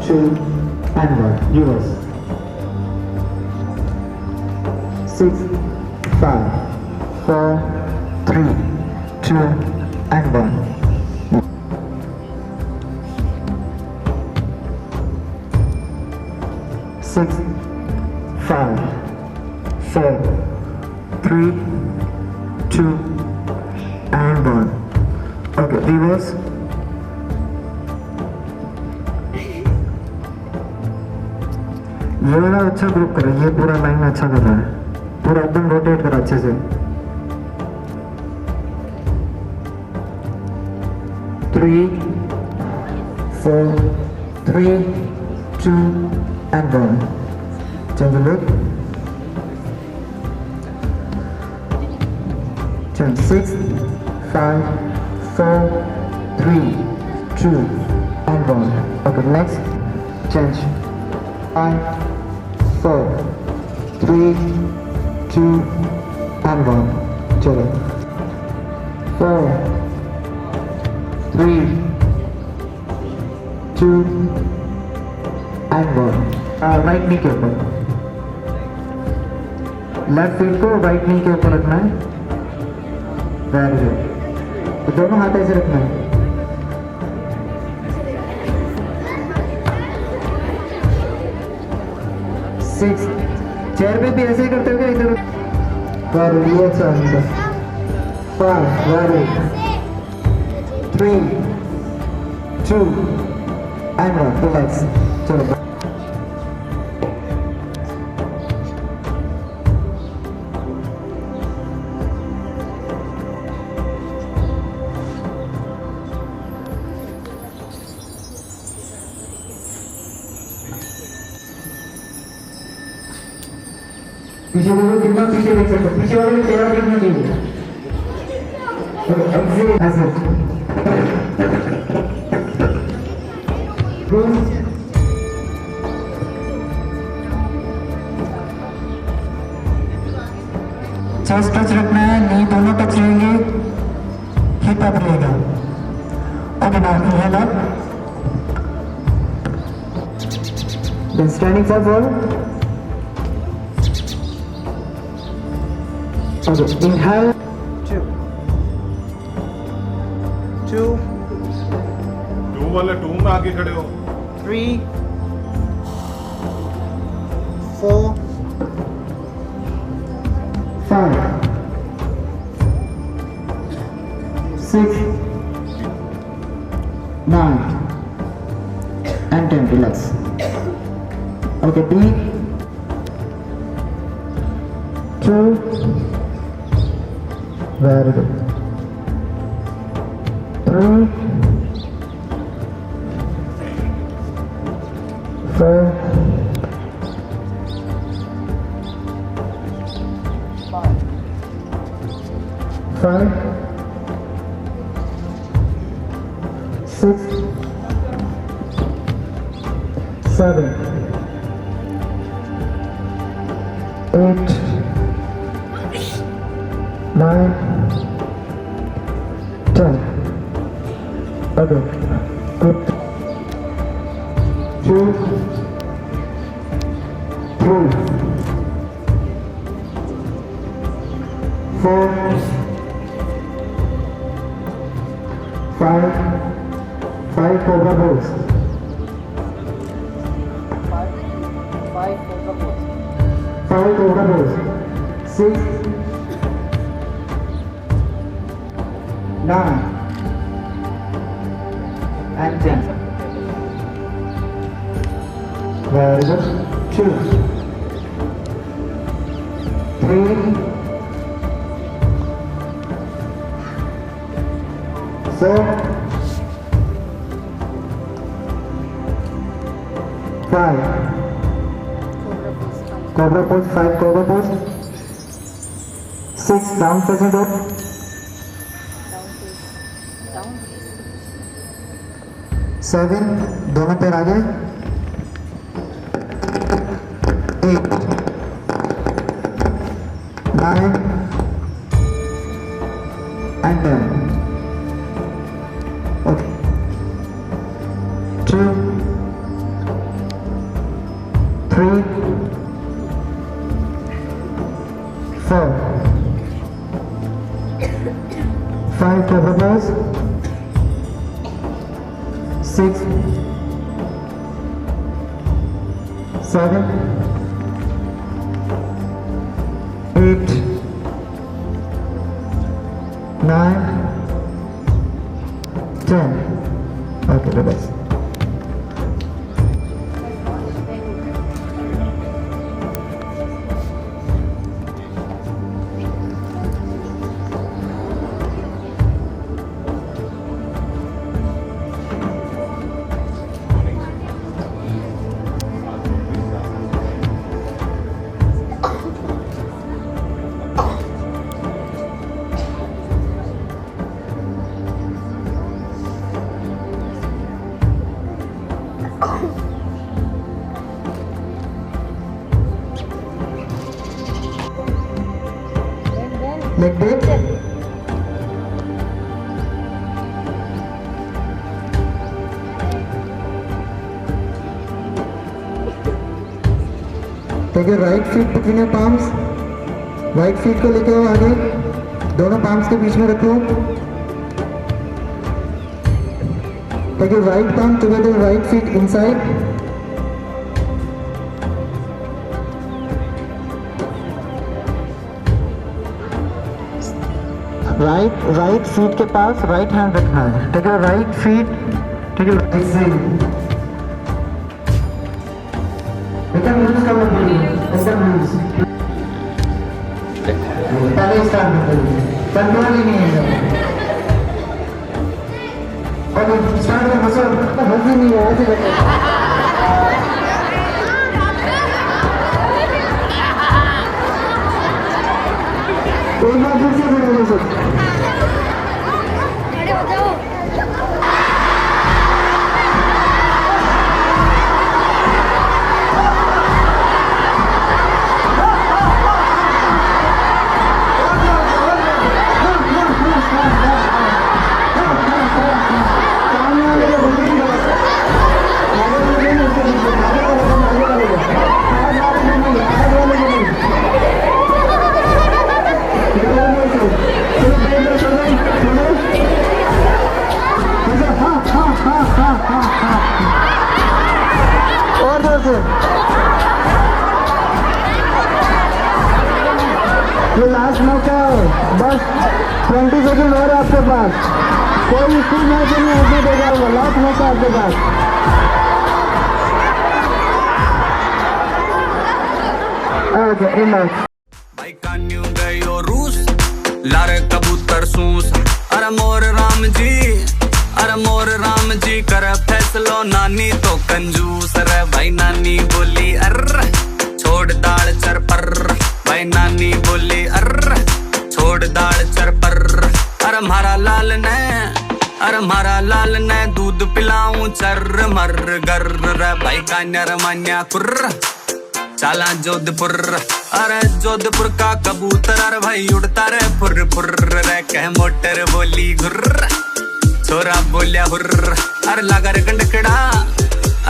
2, and 1. Yours. 6, 5, 4, 3, 2, and 1. Six, 5, 4, 3, 2, and 1. Okay, reverse. ये वाला अच्छा group करो. ये पूरा line अच्छा कर रहा है. पूरा एकदम रोटेट करो अच्छे से. 3, 4, 3, 2, and 1. Change the look. Change 6, 5, 4, 3, 2, and 1. Okay, next. Change 5, 4, 3, 2, and 1. चलो. 4, 3, 2, and 1. राइट नी के ऊपर. लेफ्ट फीट को राइट नी के ऊपर रखना है. Very good. तो दोनों हाथ ऐसे रखना है. सिक्स. चेयर पे भी ऐसे ही करते हो क्या इधर? Very good. अच्छा. 5, वेरी. 3, 2, and 1. Relax. चलो. पीछे देखो कितना पीछे देख सकते हो, पीछे वाले चेहरा देखना चाहिए। चेस्ट टच रखना है, नी दोनों टच रहेंगे, हिप अप रहेगा। Okay now inhale up, then standing for fall. Okay inhale 2 2 वाला 2 में आगे खड़े हो। 3 4 5 6 9 and 10. Relax. Okay, breathe. 2 very good. 3 4 5 6 7 8 9 10. Okay, good. 2 3 4 5 cobra pose. 5 cobra pose. 6 9 and 10. Very good. 2 3 4 5 cobra pose. 5 cobra pose. 6 down facing dog. 7 दोनों पैर आगे. 8 9 and 10. Okay. 2 3 4 5 cobra pose. 6 7 8 9 10. Okay, relax. Leg break. Take your right feet between your palms. Right feet को लेके आओ आगे. दोनों palms के बीच में रखो. Take your right palm together, right feet inside. right feet के पास right hand रखना है. Take your right feet, take your right side. एकदम लूज कर लो, एकदम लूज. पहले स्टार्ट करते हैं, कंट्रोल ही नहीं है. और स्टार्ट में हंस ही नहीं है, ऐसे करते. बार फिर से खड़े हो सब। खड़े हो जाओ। और जोर से। ये लास्ट मौका है, बस 20 सेकंड और है आपके पास। कोई स्कूल मैच नहीं होने देगा, वो लास्ट मौका आपके पास। Okay, enough. भाई कान्यू गयो रूस लारे कबूतर सूस। अरे मोर राम जी, अरे मोर राम जी कर फैसलो, नानी तो कंजूस रे। भाई नानी बोली अर्र छोड़ दाल चर पर, भाई नानी बोली अर्र छोड़ दाल चर पर। अरे मारा लाल ने, अरे मारा लाल ने दूध पिलाऊं चर मर गर रे। भाई कान्यर मान्या कुर्र चाला जोधपुर। अरे जोधपुर का कबूतर अरे भाई उड़ता रे फुर फुर रे। कह मोटर बोली घुर्र, छोरा बोलिया हुर्र। अरे लगा रे गंडकड़ा,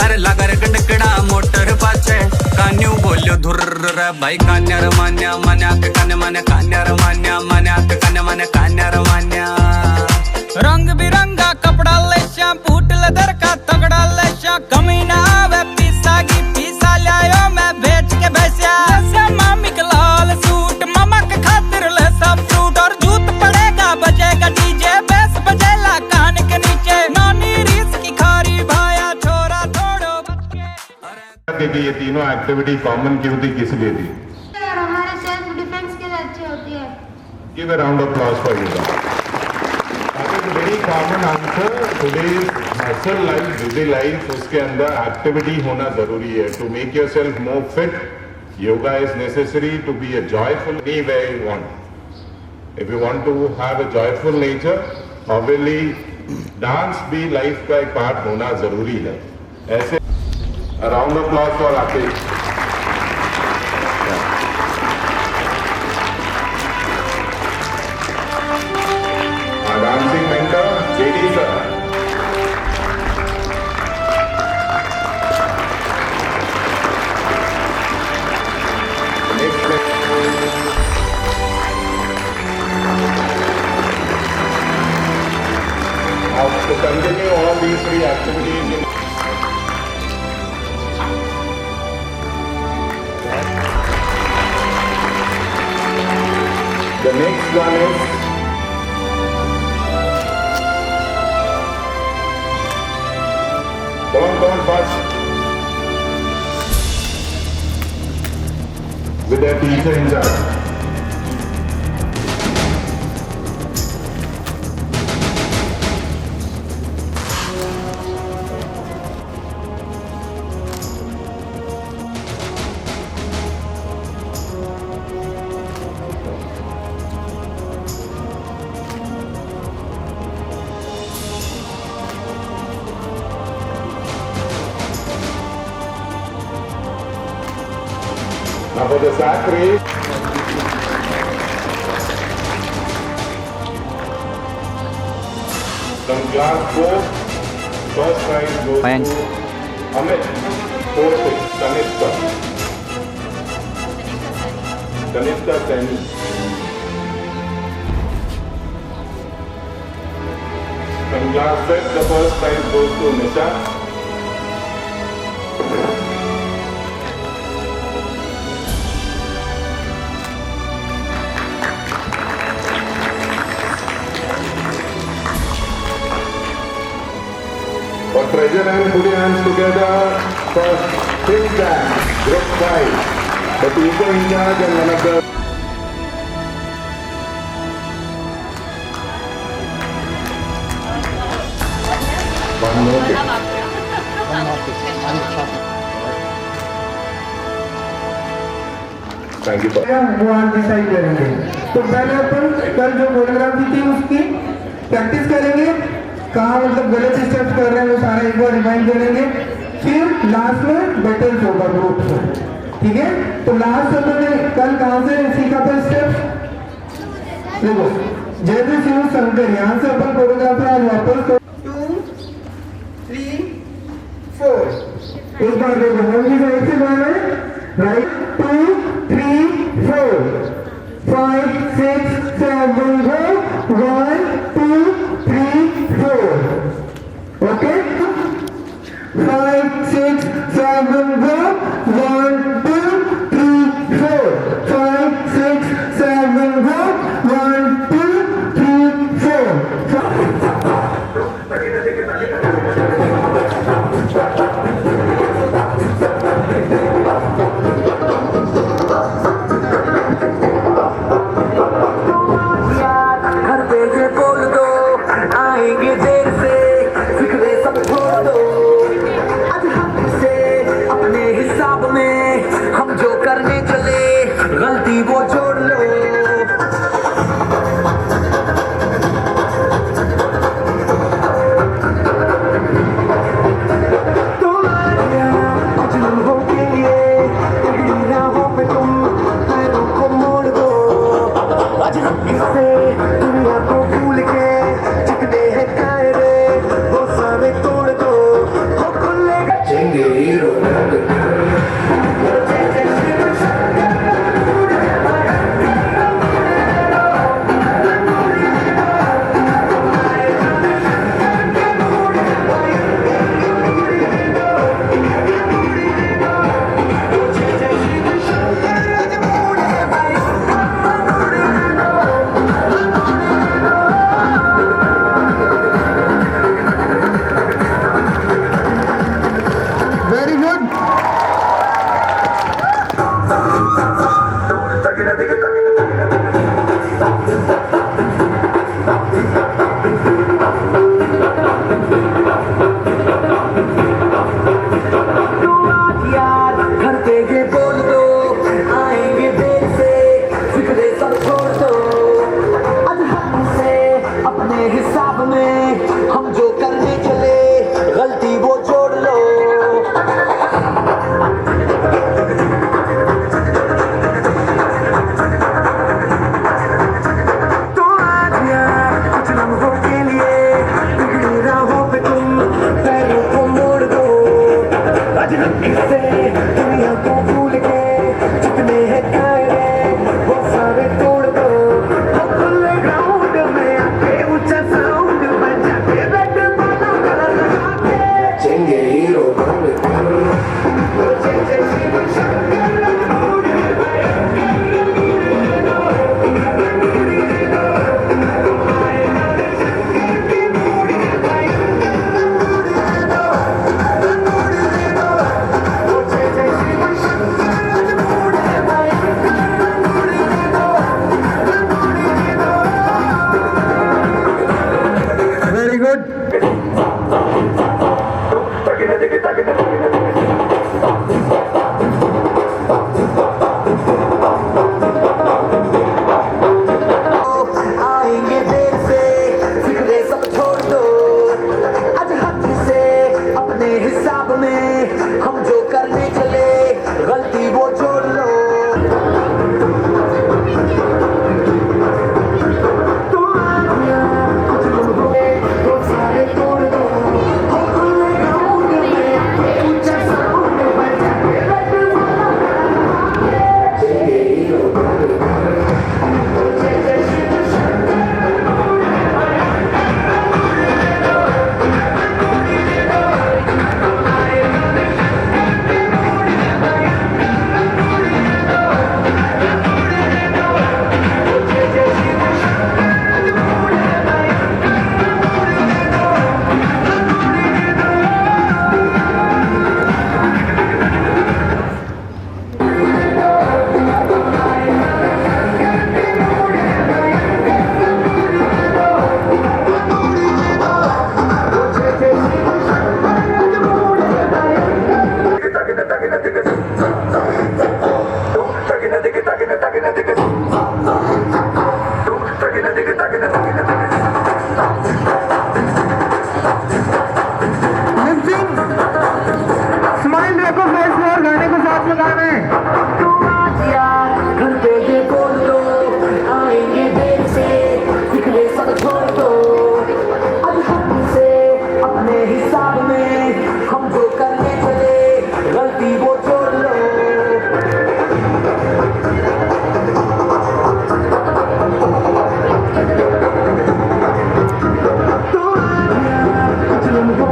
अरे लगा रे गंडकड़ा मोटर पाछे कान्यू बोलियो धुर्र रे। भाई कान्यार मान्या मान्या के कान्या मान्या, कान्यार मान्या मान्या के कान्या मान्या, कान्यार मान्या। रंग बिरंगा कपड़ा ले श्या, बूट लेदर का तगड़ा ले श्या। कमी ना आवे पीसा की पीसा लायो मैं बेच के भैंसिया। मामी के लाल सूट मामा के खातिर ले सब फ्रूट। और जूत पड़ेगा बजेगा डीजे, बेस बजेला कान के नीचे। नानी रीस की खारी भाया छोरा छोड़ो कि ये तीनों एक्टिविटी कॉमन क्यों थी, किस लिए थी? हमारे सेल्फ डिफेंस के लिए अच्छी होती है। Give a round of applause for you. That is a very common answer. Today's hustle life, busy life, उसके अंदर activity होना जरूरी है. To make yourself more fit, yoga is necessary to be a joyful anywhere you want. If you want to have a joyful nature, obviously dance भी life का एक part होना जरूरी है. ऐसे a round of applause for Aatish. Dancing mentor, JD sir. Next. Now to continue all these three activities. The next one is Come on fast. With their teacher in charge. Now for the sack race, from class 4, first prize goes to Amit, 4-6, Kanishka. Kanishka Sen. From class 5, the first prize goes to Nisha. For treasure and put your hands together for Quick Dance, Group 5. The teacher in charge and one of the one more thing. Thank you. वो आप decide करेंगे। तो पहले अपन कल जो choreography थी उसकी practice करेंगे, कहाँ मतलब गलत स्टेप्स कर रहे हैं वो सारा एक बार रिवाइंड करेंगे, फिर लास्ट में बैटल्स होगा ग्रुप में, ठीक है। तो लास्ट अपन ने कल कहाँ से सीखा था स्टेप्स, देखो जैसे शिव शंकर, यहाँ से अपन कोरियोग्राफी आज वापस 2 3 4 एक बार देखो होगी साइड से गाना है, right 2 3 4 5 6 7 go 1 2 3 4 okay 5 6 7 go 1 2 3 4 5 6 7 go 1 2 3 4 घर पे ये बोल दो आएंगे देर से, फिक्रे सब छोड़ दो आज हम से अपने हिसाब में, हम जो करने चले गलती वो जोड़ लो। तो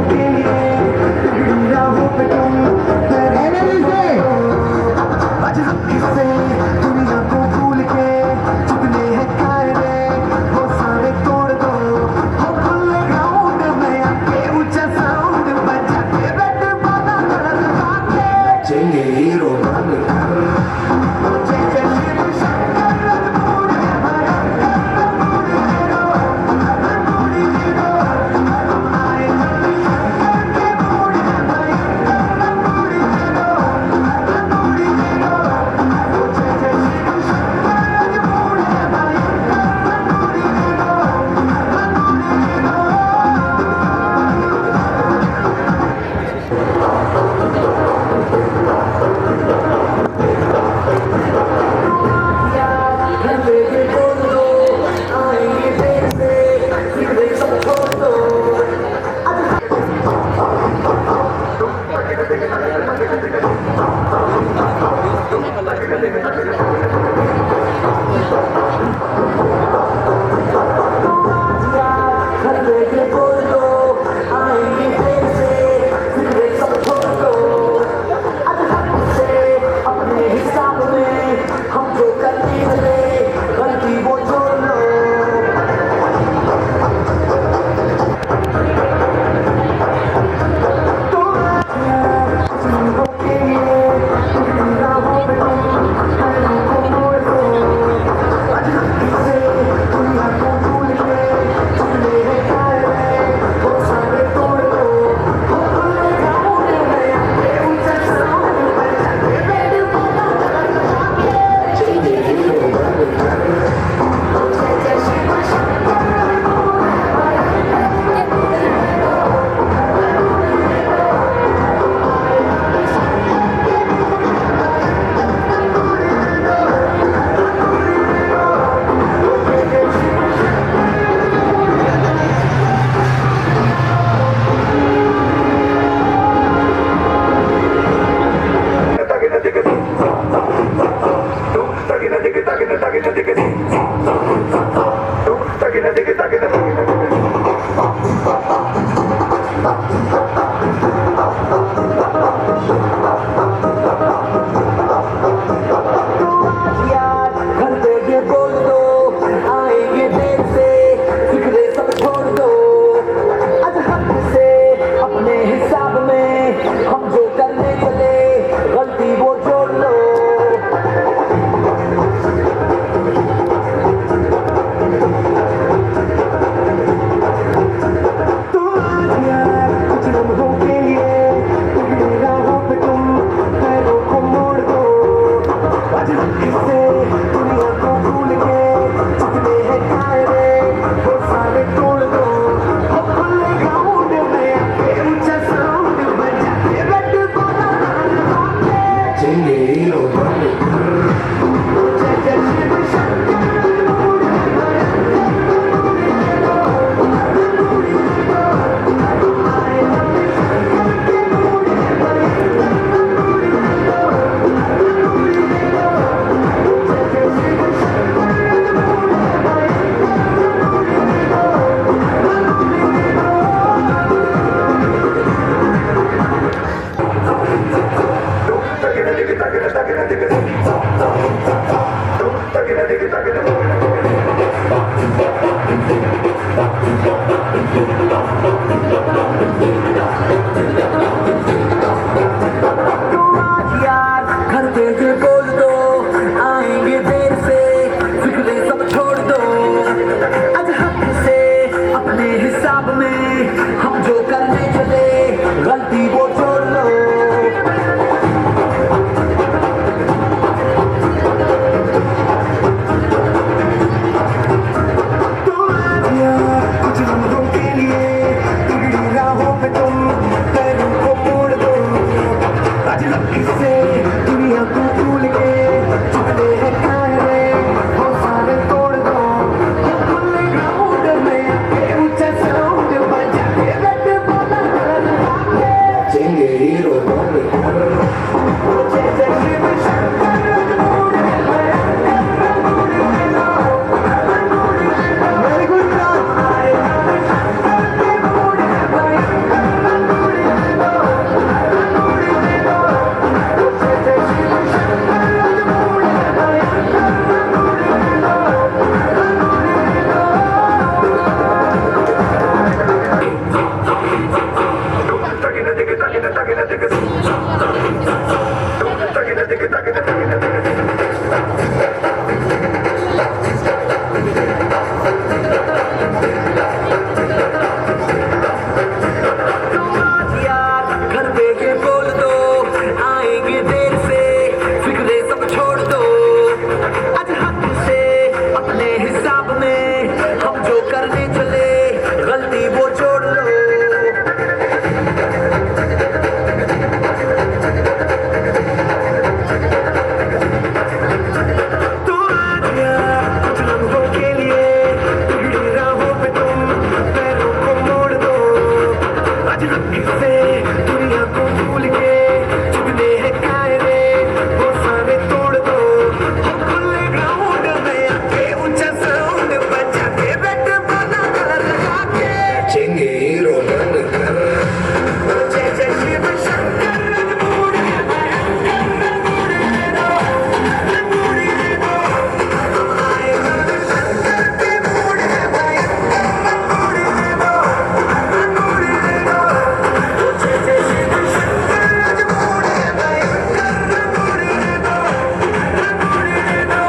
Thank you. से दुनिया को भूल के चुगले हैं कायदे वो सारे तोड़ दो हम खुले ग्राउंड में आके ऊंचा साउंड बजा के बैठ बना कलर लगा के चेंगे हीरो बनकर जय जय शिव शंकर रणबूड़ है भयंकर रणबूड़ है दो रणबूड़ है दो आए शंकर के मूड है भयंकर रणबूड़ है दो रणबूड़ है दो जय जय शिव शंकर रणबूड़ है भयंकर रणबूड़ है दो रणबूड़ है दो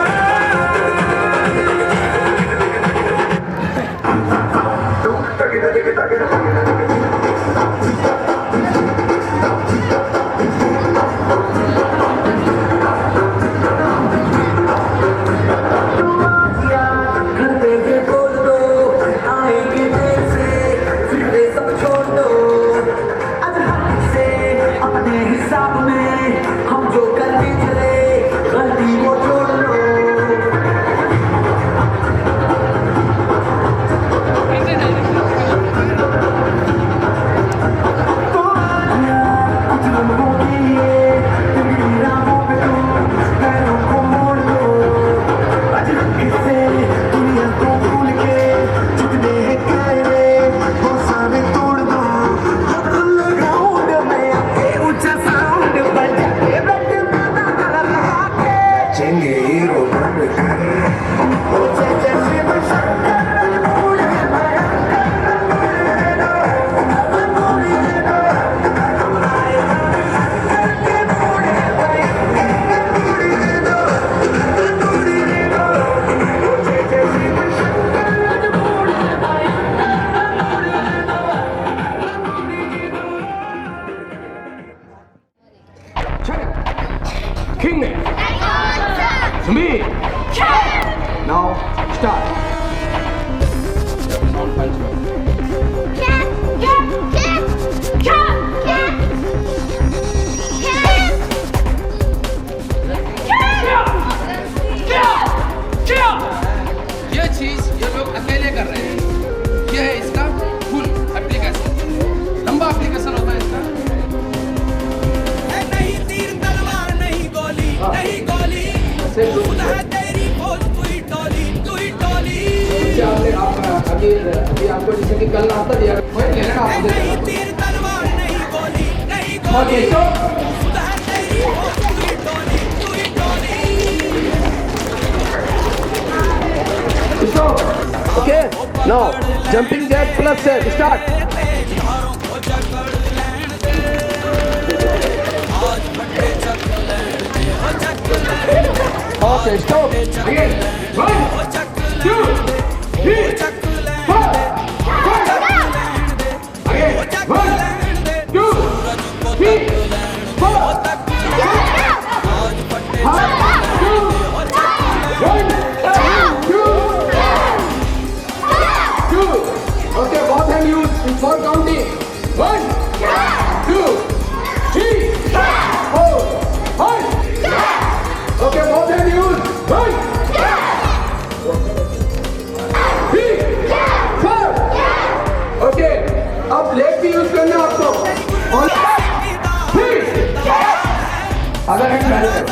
कर देंगे बोल दो आएंगे देर से फिर वे सब छोड़ दो आज हाथ से अपने हिसाब में हम जो करने चले गलती वो छोड़ लो तो आजा कुछ लम्हों के लिए तेरी राहों पे तुम पैरों को मोड़ लो आज इससे दुनिया को भूल के जितने हैं कायदे वो सारे तोड़ दो खुले ग्राउंड में आके ऊंचा साउंड बजा के बैठ बना कलर लगा के चेंगे हीरो बनकर ओ जय जय शिव शंकर रणबूड़ है भयंकर रणबूड़ है दो रणबूड़ है दो आए शंकर के मूड है भयंकर रणबूड़ है दो रणबूड़ है दो ओ जय जय शिव शंकर रणबूड़ है भयंकर रणबूड़ है दो King name. 준비. Now start. ये चीज ये लोग अकेले कर रहे हैं ये है इसका फुल एप्लीकेशन लंबा एप्लीकेशन होता है इसका नहीं तीर तलवार नहीं गोली नहीं गोली खुद है तेरी फौज तू ही टोली अभी आपको जैसे कि कल नाश्ता दिया नहीं तीर तलवार नहीं गोली नहीं गोली खुद है तेरी फौज तू ही टोली okay now jumping jack plus से start okay stop again 1 2 3 4 again 1 2 3 4 Okay, both hand use for counting. 1, 2, 3, 4, 5. Okay, both hand use. 1, 3, 4. Okay, अब लेग भी यूज करना आपको. 3. अगर हैंड बैलेंस है.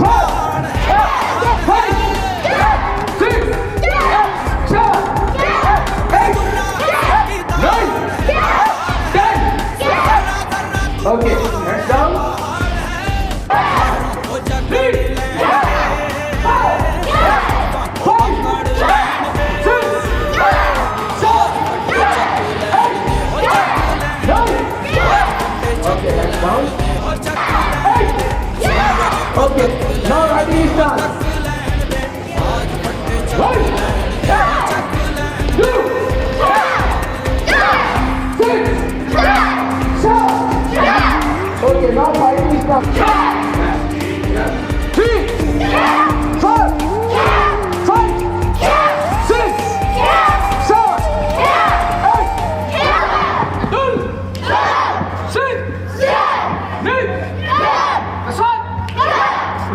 4, 5, 6, 7. Okay, hands down. 3, 4, 5, 6, 7, 8, 9. Okay, hands down. 8. Okay, now writing is done. 1, 2, 6, 7. Okay, now fighting is done. 3, 4, 5, 6, 7, 8, 9, 10.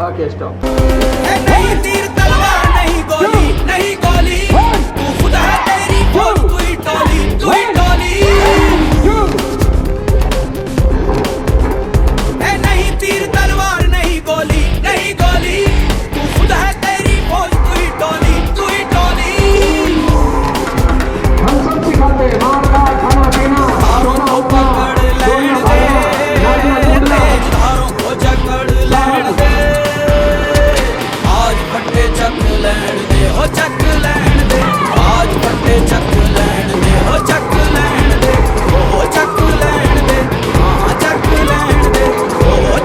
Okay, stop. Land दे हो चक land दे आज फटे चक land दे हो चक लैंड दे हो चक लैंड दे हाँ चक लैंड दे हो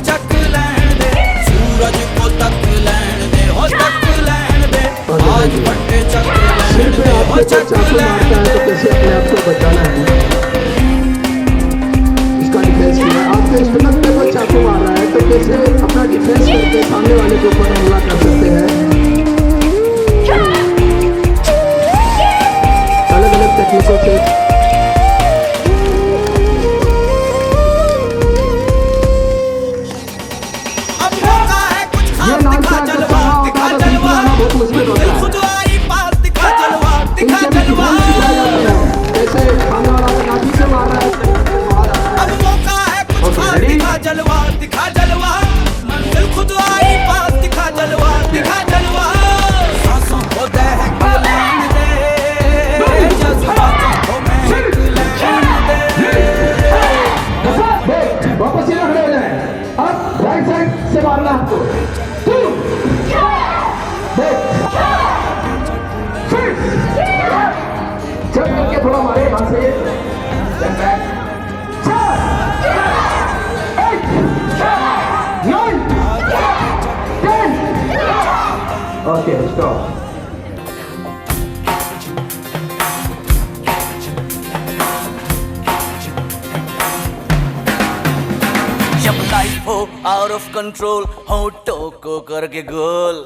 चक लैंड दे सूरज को तक लैंड दे हो तक लैंड दे आज फटे चक लैंड दे हो चक लैंड दे Okay, stop. जब लाइफ हो आउट ऑफ कंट्रोल होठों को करके गोल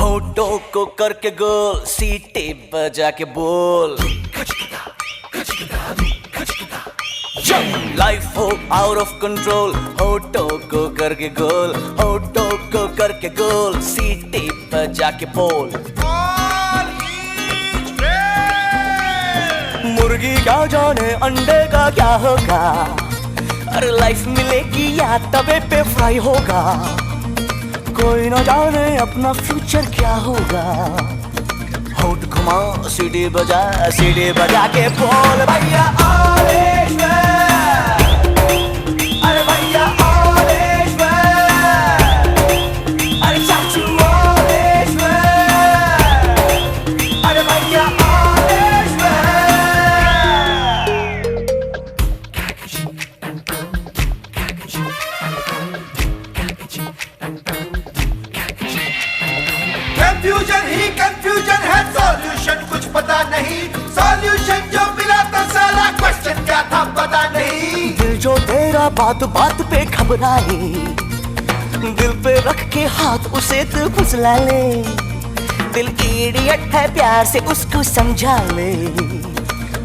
होठों को करके गोल सीटी बजा के बोल जब लाइफ हो आउट ऑफ कंट्रोल होठों को करके गोल होठों को करके गोल सीटी बजा के बोल मुर्गी क्या जाने अंडे का क्या होगा अरे लाइफ मिलेगी या तवे पे फ्राई होगा कोई ना जाने अपना फ्यूचर क्या होगा होठ घुमा सीढ़ी बजा के बोल भैया ऑरेंज मैन अरे भैया ऑरेंज मैन अरे चाचू ऑरेंज मैन अरे भैया ऑरेंज कंफ्यूजन ही कंफ्यूजन है सॉल्यूशन कुछ पता नहीं सॉल्यूशन जो मिला तो साला क्वेश्चन क्या था पता नहीं दिल जो तेरा बात बात पे घबराए दिल पे रख के हाथ उसे तू फुसला ले दिल इडियट है प्यार से उसको समझा ले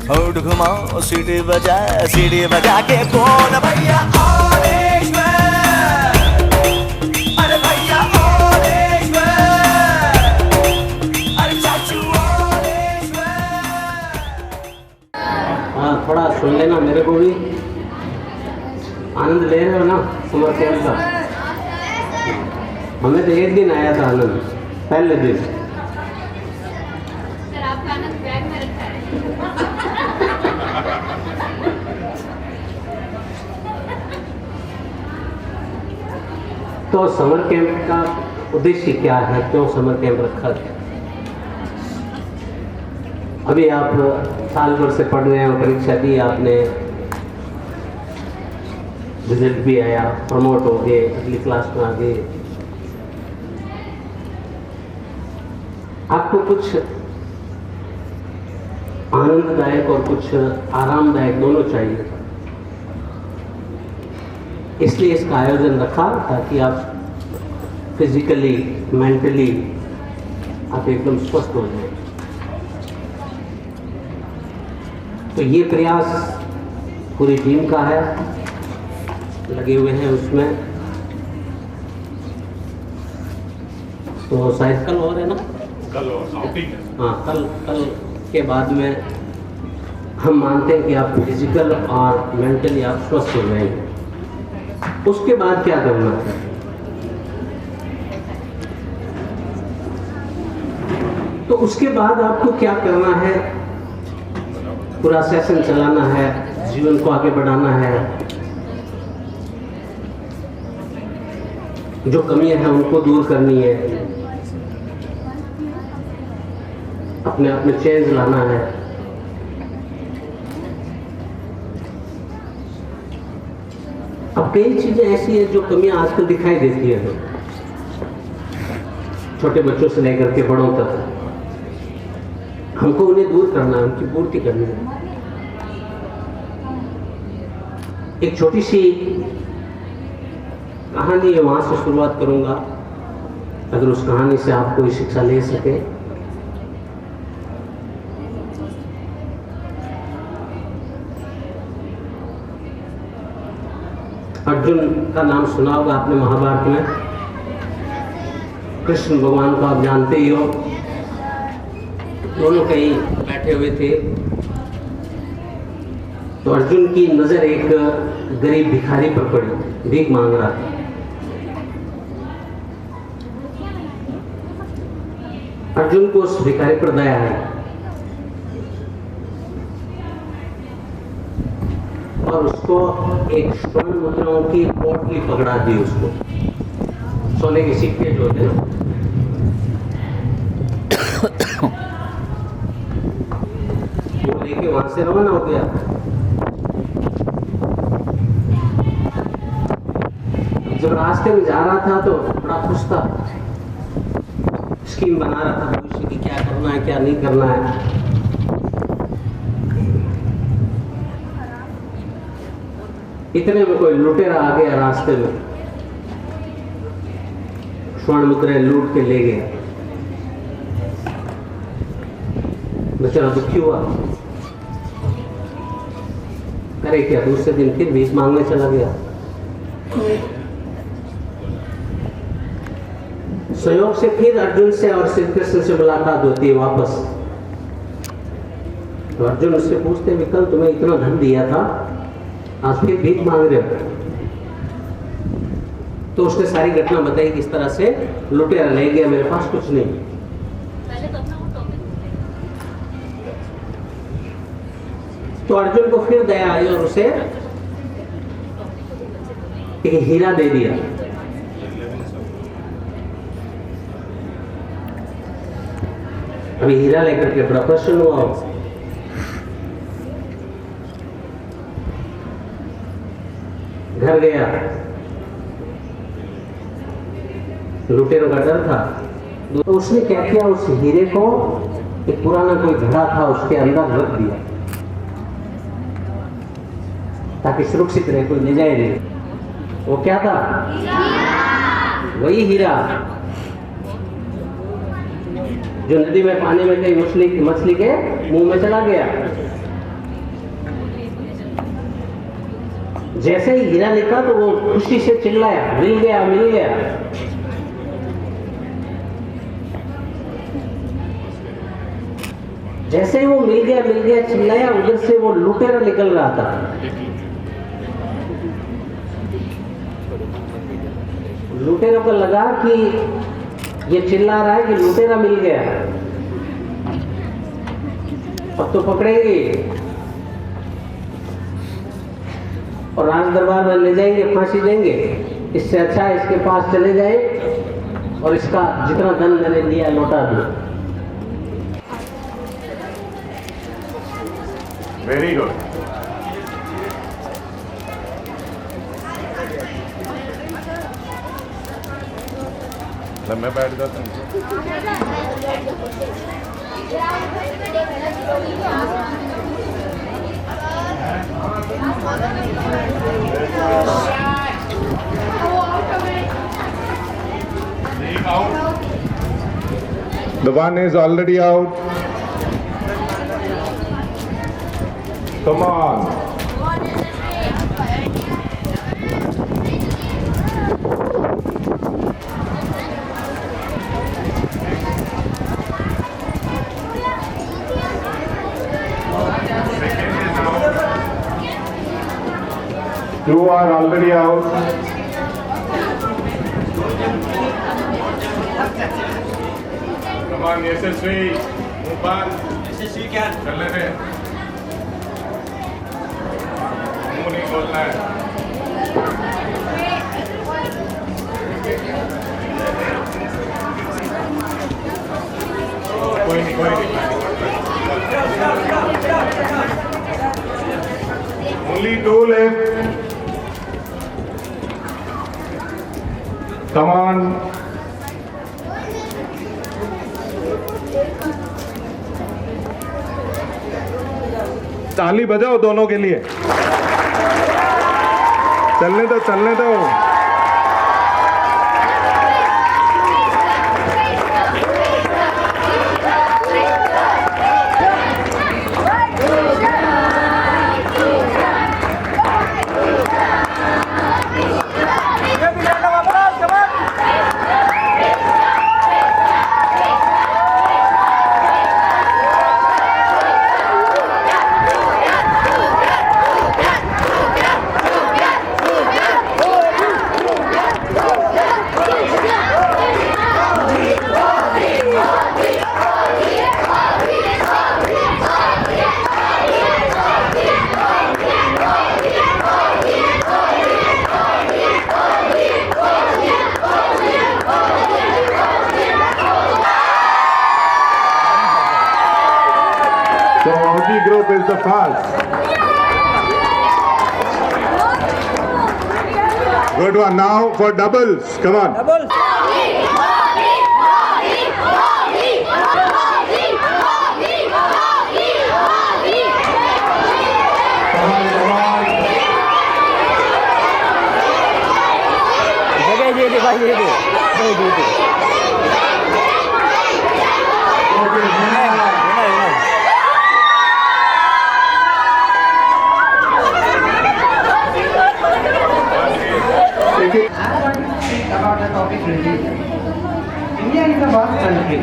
होठ घुमा सीढ़ी बजा के बोल भैया ऑरेंज मैन अरे भैया ऑरेंज मैन अरे चाचू ऑरेंज मैन हाँ थोड़ा सुन लेना मेरे को भी आनंद ले रहे हो ना समर कैंप का हमें तो एक दिन आया था आनंद पहले दिन सर आपका आनंद बैग में रखा है तो समर कैंप का उद्देश्य क्या है क्यों समर कैंप रखा है अभी आप साल भर से पढ़ रहे हो परीक्षा दी आपने रिजल्ट भी आया, प्रमोट हो गए, अगली क्लास में आ गए। आपको कुछ आनंददायक और कुछ आरामदायक दोनों चाहिए, इसलिए इसका आयोजन रखा ताकि आप फिजिकली मेंटली आप एकदम स्वस्थ हो जाए। तो ये प्रयास पूरी टीम का है, लगे हुए हैं उसमें। तो शायद कल और है ना, कल और आउटिंग है। हाँ, कल के बाद में हम मानते हैं कि आप फिजिकल और मेंटली आप स्वस्थ हो जाएंगे। उसके बाद क्या करना है? तो उसके बाद आपको क्या करना है? पूरा सेशन चलाना है, जीवन को आगे बढ़ाना है, जो कमियां हैं उनको दूर करनी है, अपने आप में चेंज लाना है। अब कई चीजें ऐसी हैं जो कमियां आजकल दिखाई देती है, छोटे बच्चों से लेकर के बड़ों तक। हमको उन्हें दूर करना है, उनकी पूर्ति करनी है। एक छोटी सी कहानी है, वहां से शुरुआत करूंगा, अगर उस कहानी से आप कोई शिक्षा ले सके। अर्जुन का नाम सुना होगा आपने महाभारत में। कृष्ण भगवान को आप जानते ही हो, दोनों कहीं बैठे हुए थे। तो अर्जुन की नजर एक गरीब भिखारी पर पड़ी, भीख मांग रहा था। अर्जुन को उस भिखारी पर दया है और उसको एक स्वर्ण मुद्राओं की पोटली पकड़ा दी, उसको सोने के सिक्के जो थे ना, वो लेके वहां से रवाना हो गया। जब रास्ते में जा रहा था तो बड़ा खुश था, स्कीम बना रहा था भविष्य की, क्या करना है क्या नहीं करना है। इतने में कोई लुटेरा आ गया रास्ते में, स्वर्ण मुद्राएं लूट के ले गया। बेचारा दुखी हुआ, करे क्या, दूसरे दिन फिर भीख मांगने चला गया। संयोग से फिर अर्जुन से और श्री कृष्ण से मुलाकात होती है वापस। तो अर्जुन उससे पूछते हैं, कल तुम्हें इतना धन दिया था, आज फिर भीख मांग रहे हो। तो उसने सारी घटना बताई, किस तरह से लुटेरा ले गया, मेरे पास कुछ नहीं। तो अर्जुन को फिर दया आई और उसे एक हीरा दे दिया। अभी हीरा लेकर के बड़ा प्रसन्न हुआ। घर गया, लुटेरों का डर था, तो उसने क्या किया, उस हीरे को एक पुराना कोई घड़ा था उसके अंदर रख दिया ताकि सुरक्षित रहे, कोई ले जाए नहीं। वो क्या था? वही हीरा जो नदी में पानी में गई मछली के मुंह में चला गया। जैसे ही हीरा निकला तो वो खुशी से चिल्लाया, मिल गया मिल गया। जैसे ही वो मिल गया चिल्लाया, उधर से वो लुटेरा निकल रहा था। लुटेरों को लगा कि ये चिल्ला रहा है कि लुटेरा मिल गया, अब तो पकड़ेंगे और राज दरबार में ले जाएंगे, फांसी देंगे। इससे अच्छा है इसके पास चले जाए और इसका जितना धन मैंने लिया लौटा दो। Very good. मैं बैठ जाता हूँ। The one is already out. Come on. Two are already out. Come on, यशस्वी, ऊपर। यशस्वी क्या? चल ले रे। मुंह नहीं खोलना है। कोई नहीं, कोई नहीं। Only two left. Come on. ताली बजाओ दोनों के लिए। चलने दो, चलने दो। So Hockey group is the first. Good one. Now for doubles. Come on. Doubles. About the topic religion. India is a vast country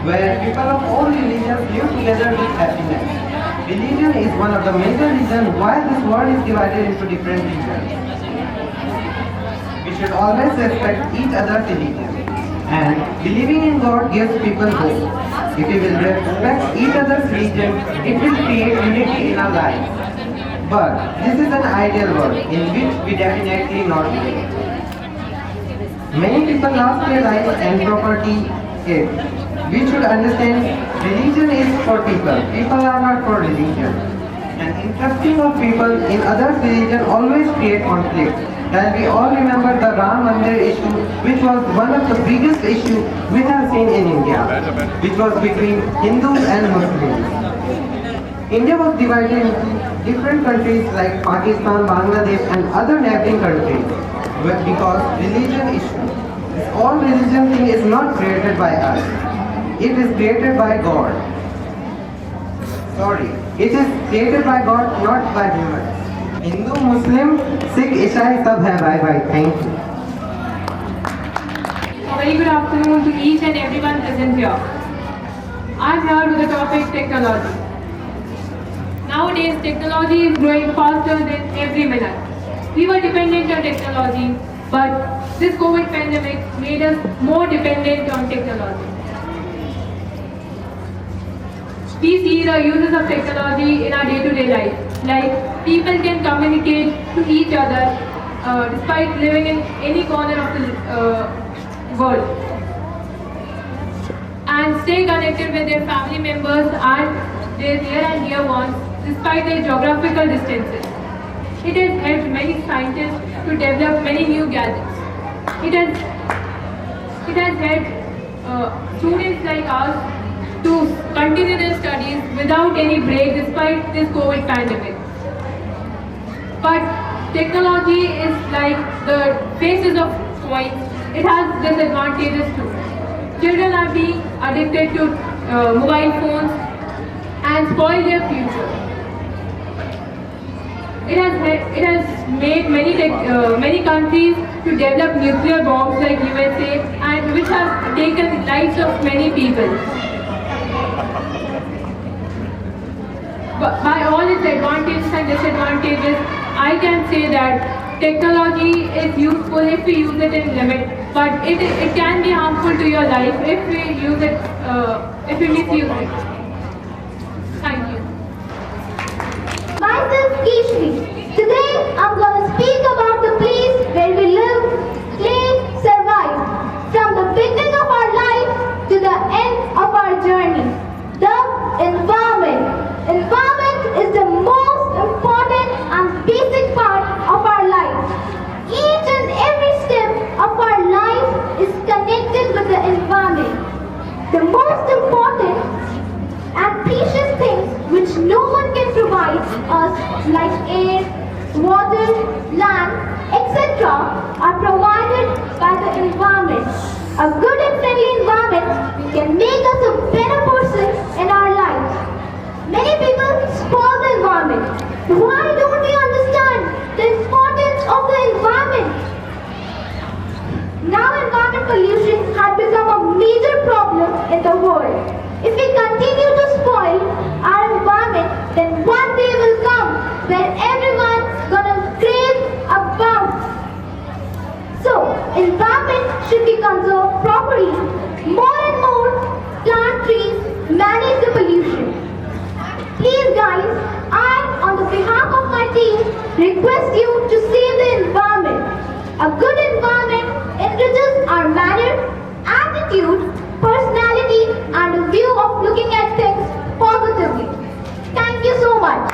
where people of all religions live together with happiness. Religion is one of the major reasons why this world is divided into different regions. We should always respect each other's religion. And believing in God gives people hope. If we will respect each other's religion, it will create unity in our lives. But this is an ideal world in which we definitely not live. Many people lost their lives and property is. We should understand religion is for people. People are not for religion. And interesting of people in other religion always create conflict. And we all remember the Ram Mandir issue, which was one of the biggest issues we have seen in India, which was between Hindus and Muslims. India was divided into different countries like Pakistan, Bangladesh and other neighboring countries because religion issue. All religion thing is not created by us. It is created by God. Sorry, it is created by God, not by humans. Hindu, Muslim, Sikh, Isai, sab hai. Bye bye. Thank you. Very good afternoon to each and everyone present here. I'm here with the topic technology. Nowadays, technology is growing faster than every minute. We were dependent on technology, but this COVID pandemic made us more dependent on technology. We see the uses of technology in our day-to-day life. Like, people can communicate to each other despite living in any corner of the world. And stay connected with their family members and their near and dear ones despite their geographical distances. It has helped many scientists to develop many new gadgets. It has it has helped students like us to continue their studies without any break despite this COVID pandemic. But technology is like the faces of coins. It has disadvantages too. Children are being addicted to mobile phones and spoil their future. It has made many countries to develop nuclear bombs like USA, and which have taken lives of many people. But by all its advantages and disadvantages, I can say that technology is useful if we use it in limit, but it can be harmful to your life if we use it, if we misuse it. Thank you. Myself Kishri. Today I'm going to speak about the place where we live, play, survive. From the beginning of our life to the end of our journey. The environment. Environment is the most important and basic part of our life. Each and every step of our life is connected with the environment. The most important and precious things which no one can provide us, like air, water, land, etc., are provided by the environment. A good and friendly environment can make us a better person in our lives. Many people spoil the environment. Why don't we understand the importance of the environment? Now environment pollution has become a major problem in the world. If we continue to spoil our environment, then one day will come where everyone's gonna crave a bath. So, environment should be conserved properly. More and more, plant trees, manage the pollution. Please guys, I, on the behalf of my team, request you to save the environment. A good environment enriches our manner, attitude, personality, and a view of looking at things positively. Thank you so much.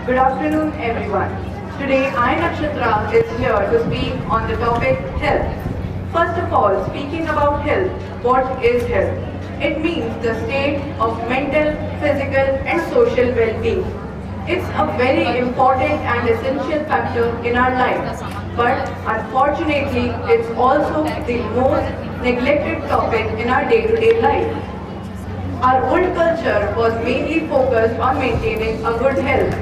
Good afternoon, everyone. Today, I, Nakshatra, is here to speak on the topic health. First of all, speaking about health, what is health? It means the state of mental, physical, and social well-being. It's a very important and essential factor in our lives, but unfortunately, it's also the most neglected topic in our day-to-day life. Our old culture was mainly focused on maintaining a good health,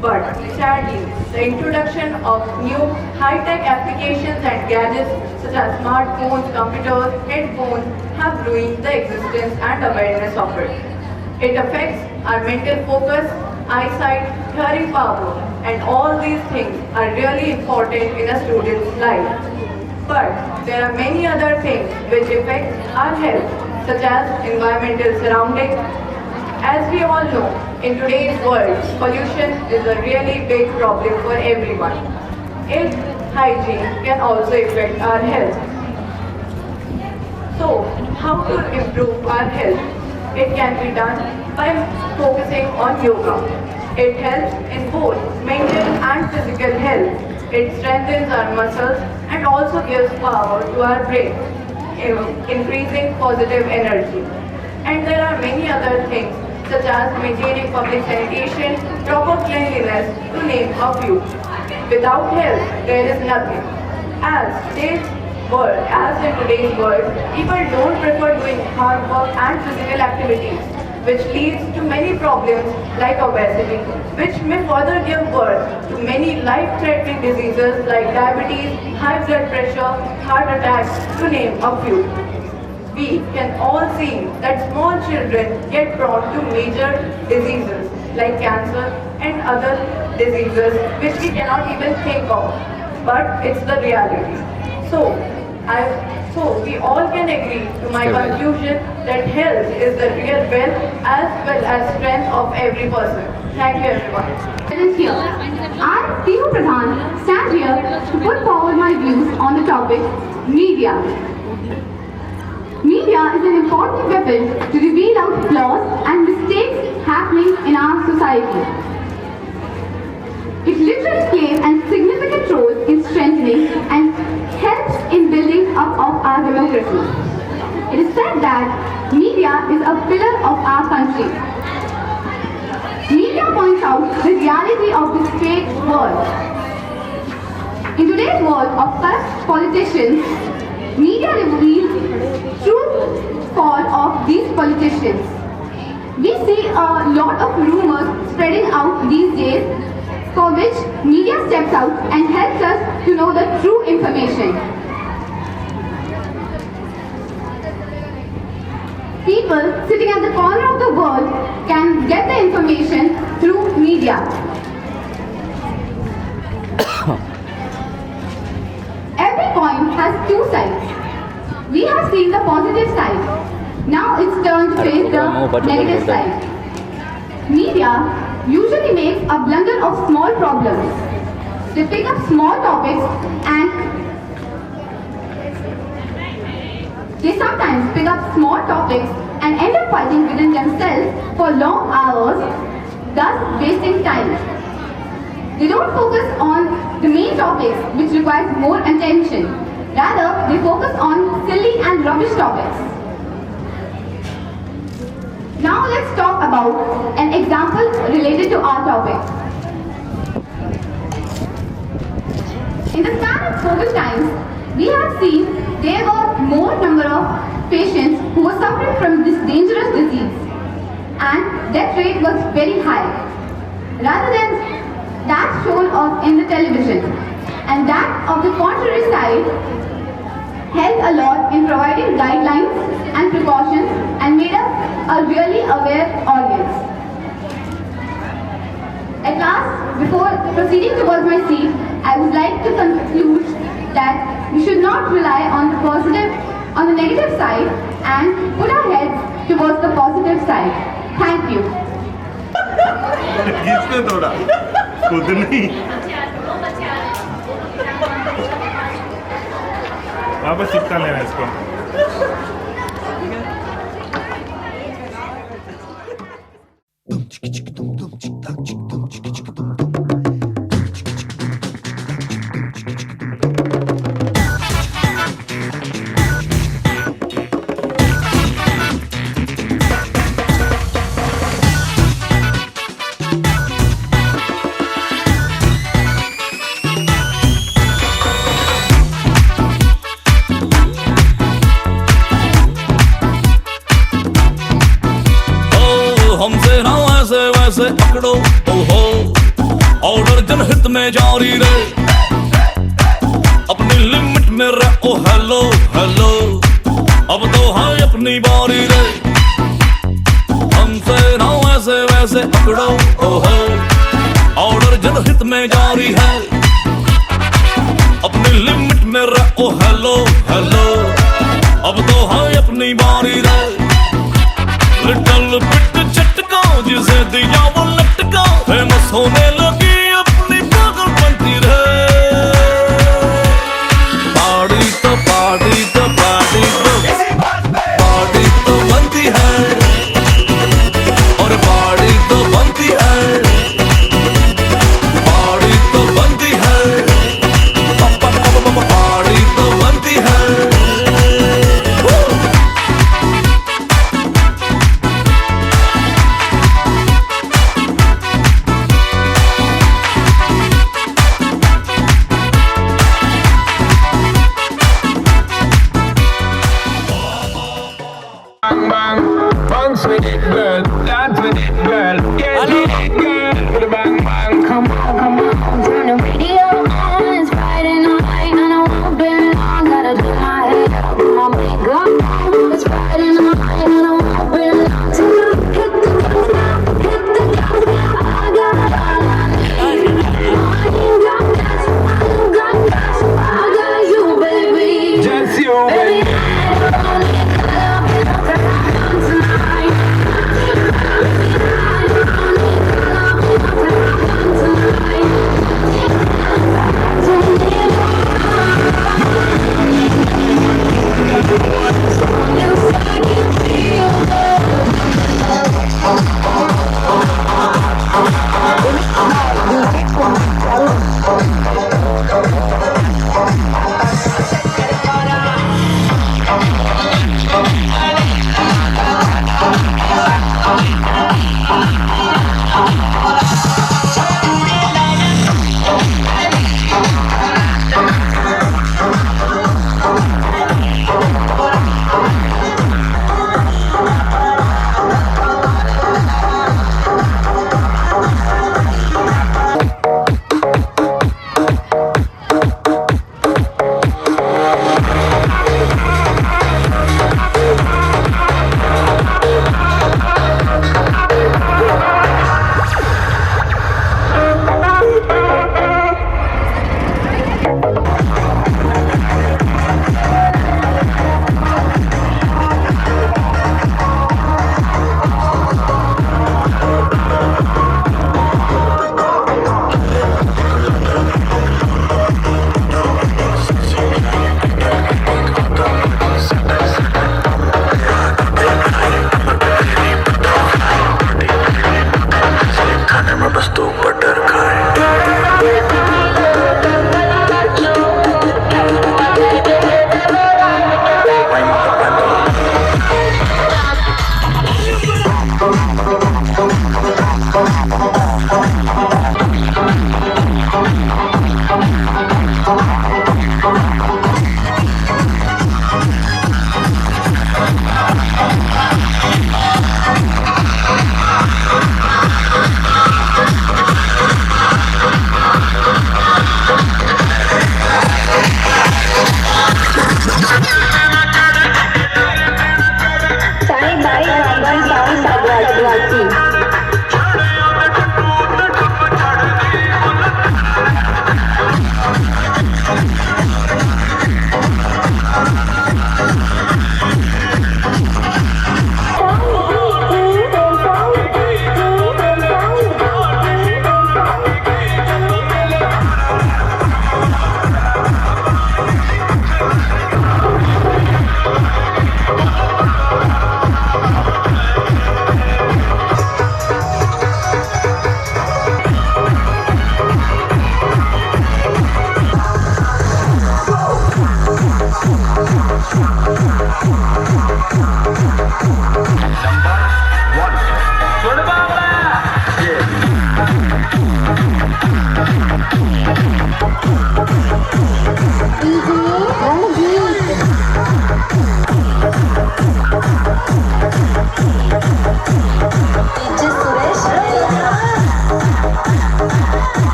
but sadly, the introduction of new high-tech applications and gadgets such as smartphones, computers, headphones have ruined the existence and awareness of it. It affects our mental focus, eyesight, hearing power, and all these things are really important in a student's life. But there are many other things which affect our health, such as environmental surroundings. As we all know, in today's world, pollution is a really big problem for everyone. Ill hygiene can also affect our health. So, how to improve our health? It can be done by focusing on yoga. It helps in both mental and physical health. It strengthens our muscles and also gives power to our brain, increasing positive energy. And there are many other things such as maintaining public sanitation, proper cleanliness, to name a few. Without health, there is nothing. As in today's world, people don't prefer doing hard work and physical activities, which leads to many problems like obesity, which may further give birth to many life-threatening diseases like diabetes, high blood pressure, heart attacks, to name a few. We can all see that small children get prone to major diseases like cancer and other diseases which we cannot even think of, but it's the reality. So we all can agree to my conclusion that health is the real wealth as well as strength of every person. Thank you, everyone. Here. I, Tihu Pradhan, stand here to put forward my views on the topic media. Media is an important weapon to reveal out flaws and mistakes happening in our society. It literally plays a role in strengthening and helps in building up of our democracy. It is said that media is a pillar of our country. Media points out the reality of this fake world. In today's world of corrupt politicians, media reveals true fall of these politicians. We see a lot of rumors spreading out these days, for which media steps out and helps us to know the true information. People sitting at the corner of the world can get the information through media. Every coin has two sides. We have seen the positive side. Now it's turned to face the negative side. Media usually makes a blunder of small problems. They pick up small topics and they sometimes pick up small topics and end up fighting within themselves for long hours, thus wasting time. They don't focus on the main topics which requires more attention. Rather, they focus on silly and rubbish topics. Now let's talk about an example related to our topic. In the span of COVID times, we have seen there were more number of patients who were suffering from this dangerous disease, and death rate was very high, rather than that shown in the television. And that of the contrary side helped a lot in providing guidelines and precautions and made us a really aware audience. At last, before proceeding towards my seat, I would like to conclude that we should not rely on the negative side and put our heads towards the positive side. Thank you. खींचते थोड़ा खुद नहीं वापस चिपका लेना इसको हमसे ना वैसे वैसे पकड़ो ओहो ऑर्डर जनहित में जारी रहे अपनी लिमिट में रहो हेलो हेलो अब तो है अपनी बारी रे हमसे ना वैसे वैसे पकड़ो ओहो ऑर्डर जनहित में जारी है अपनी लिमिट में रहो हेलो हेलो अब तो है अपनी बारी रे लिटल बिट झटका जिसे दिया वो लटका फेमस होने लगी अपनी पागल बनती रहे पार्टी तो पार्टी तो पार्टी तो पार्टी तो बनती है और पार्टी तो बनती है पार्टी तो बनती है पार्टी तो बनती है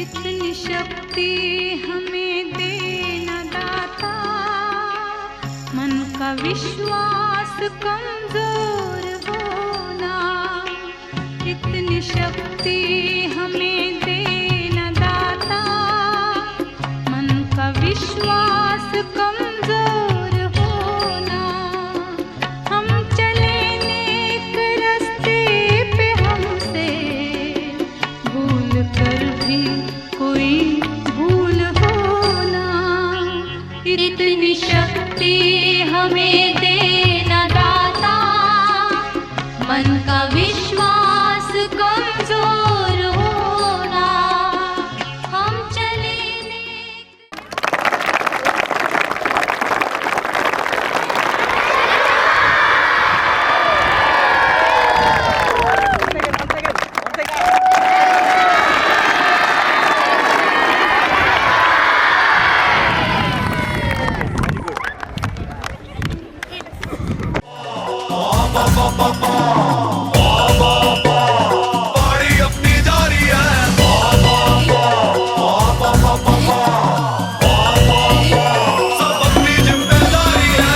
इतनी शक्ति हमें देना दाता, मन का विश्वास कमजोर होना, इतनी शक्ति हमें देना दाता। मन का विश्वास कमजोर होना, हम चले नेक रास्ते पे हमसे भूल कर भी कोई भूल होना, इतनी शक्ति हमें देना दाता। मन का विश्वास कमजोर होना, हम चले बाड़ी अपनी जारी है, सब अपनी जिम्मेदारी है।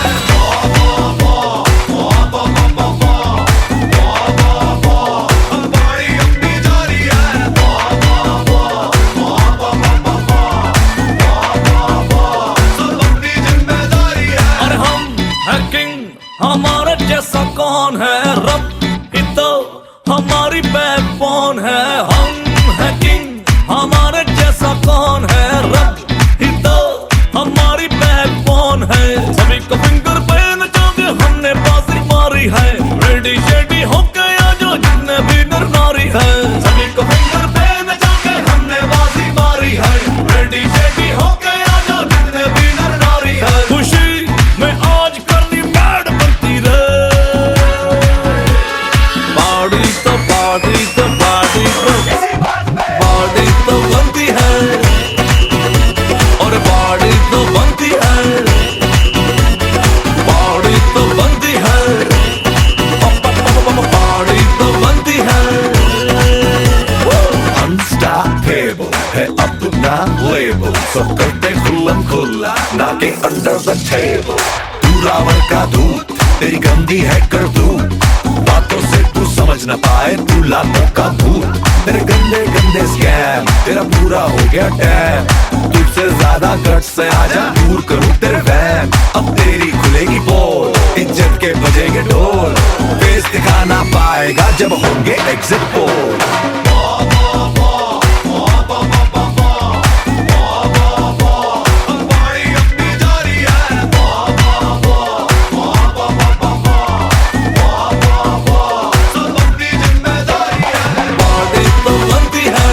बाड़ी अपनी जारी है, सब अपनी जिम्मेदारी है। और हम है किंग, हमारे जैसा कौन है? रब ही तो हमारी बैकबोन है। हम है किंग, हमारे जैसा कौन है? रब ही तो हमारी बैकबोन है। सभी को फिंगर पे नचाओगे, हमने बाजी मारी है। रेडी शेडी होके आ जो जितने भी नर नारी है। सभी को फिंगर पे नचाओगे, हमने बाजी मारी है। रेडी शेडी होके आ जो जितने भी नर नारी है। खुशी में आज करनी बैड बनती रे। बाड़ी तो बाड़ी तो बाड़ी तो बाड़ी तो बनती है, और बाड़ी तो बनती है, बाड़ी तो बनती है, बाड़ी तो बनती है। Unstoppable है अपना लेबल, सब करते खुल्लम खुल्ला, knocking under the table। तू रावण का दूत, तेरी गंदी है करतूत, बातों से तू समझ न पाए, तू लातों का भूत। तेरे गंदे गंदे स्कैम, तेरा पूरा हो गया टैम। तुझसे ज्यादा गट्स से आजा, दूर करूं तेरे वैम। अब तेरी खुलेगी पोल, इज्जत के बजेंगे ढोल, फेस दिखा ना पाएगा जब होंगे एग्जिट पोल। बाड़ी तो बनती है,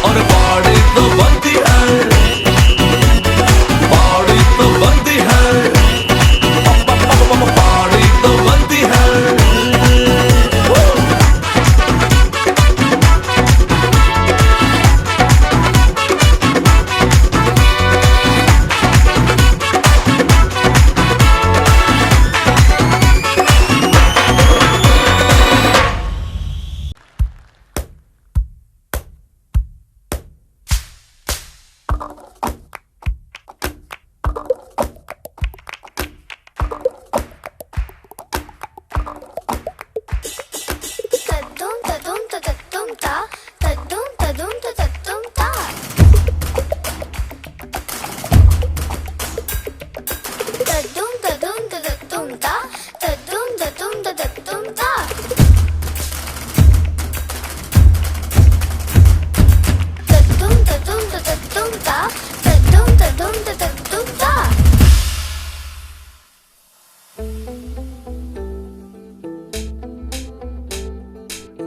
और बाड़ी तो बनती है, बाड़ी तो बनती है, बाड़ी तो बनती है। तद्दुम तद्दुम तद्दुम ता, तद्दुम तद्दुम तद्दुम ता। तद्दुम तद्दुम तद्दुम ता, तद्दुम तद्दुम तद्दुम ता। तद्दुम तद्दुम तद्दुम ता, तद्दुम तद्दुम तद्दुम ता।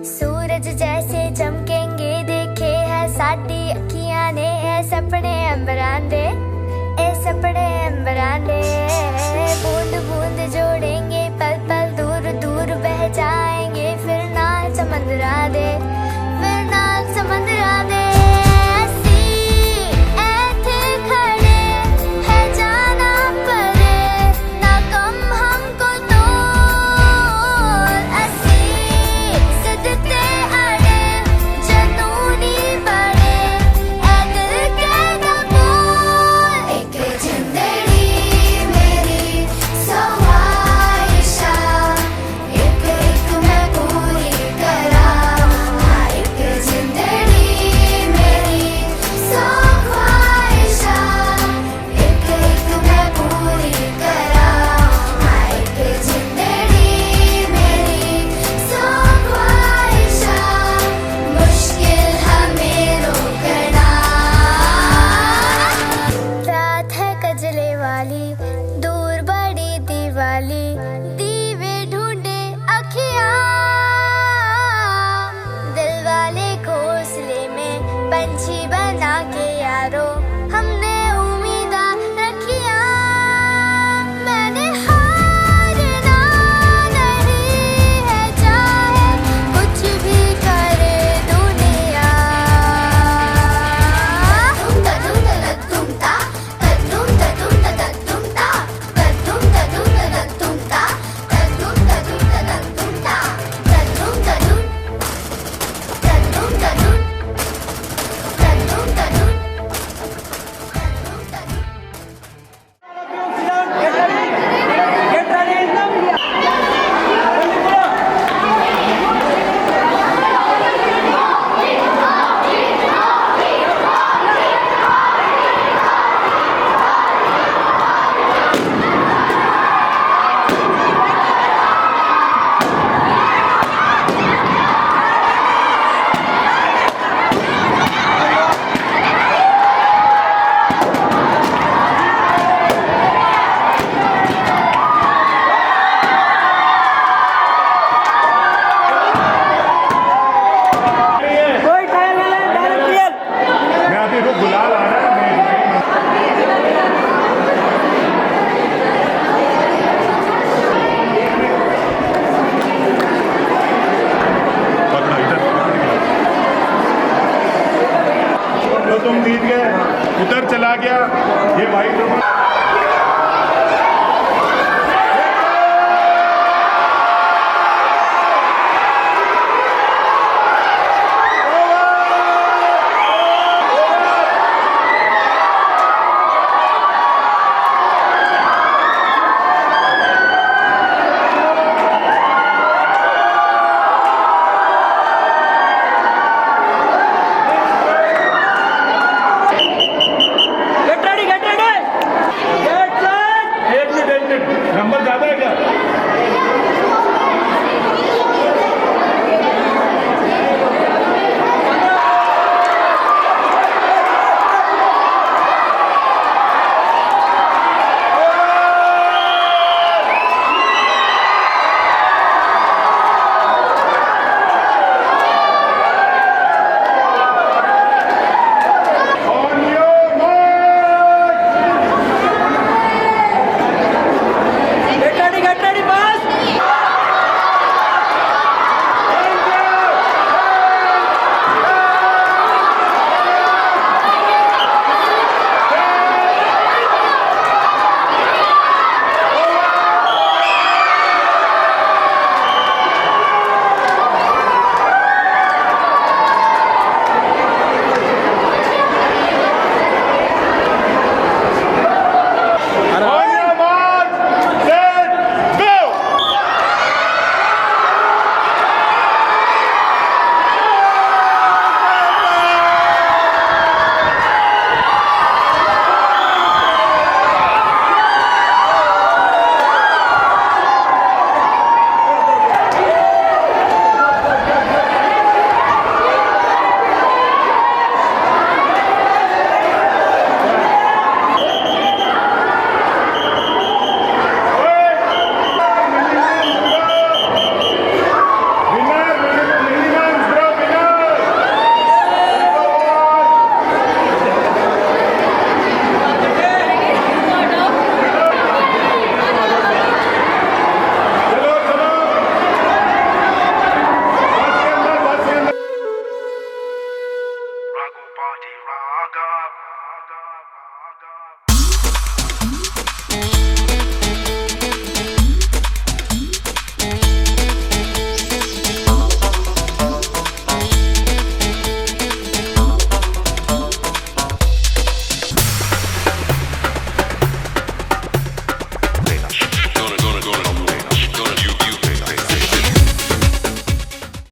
सूरज जैसे चमकेंगे देखे है साडी अखियां ने, है सपने अंबरांदे, ए सपने अंबरांदे। बूंद बूंद जोड़ेंगे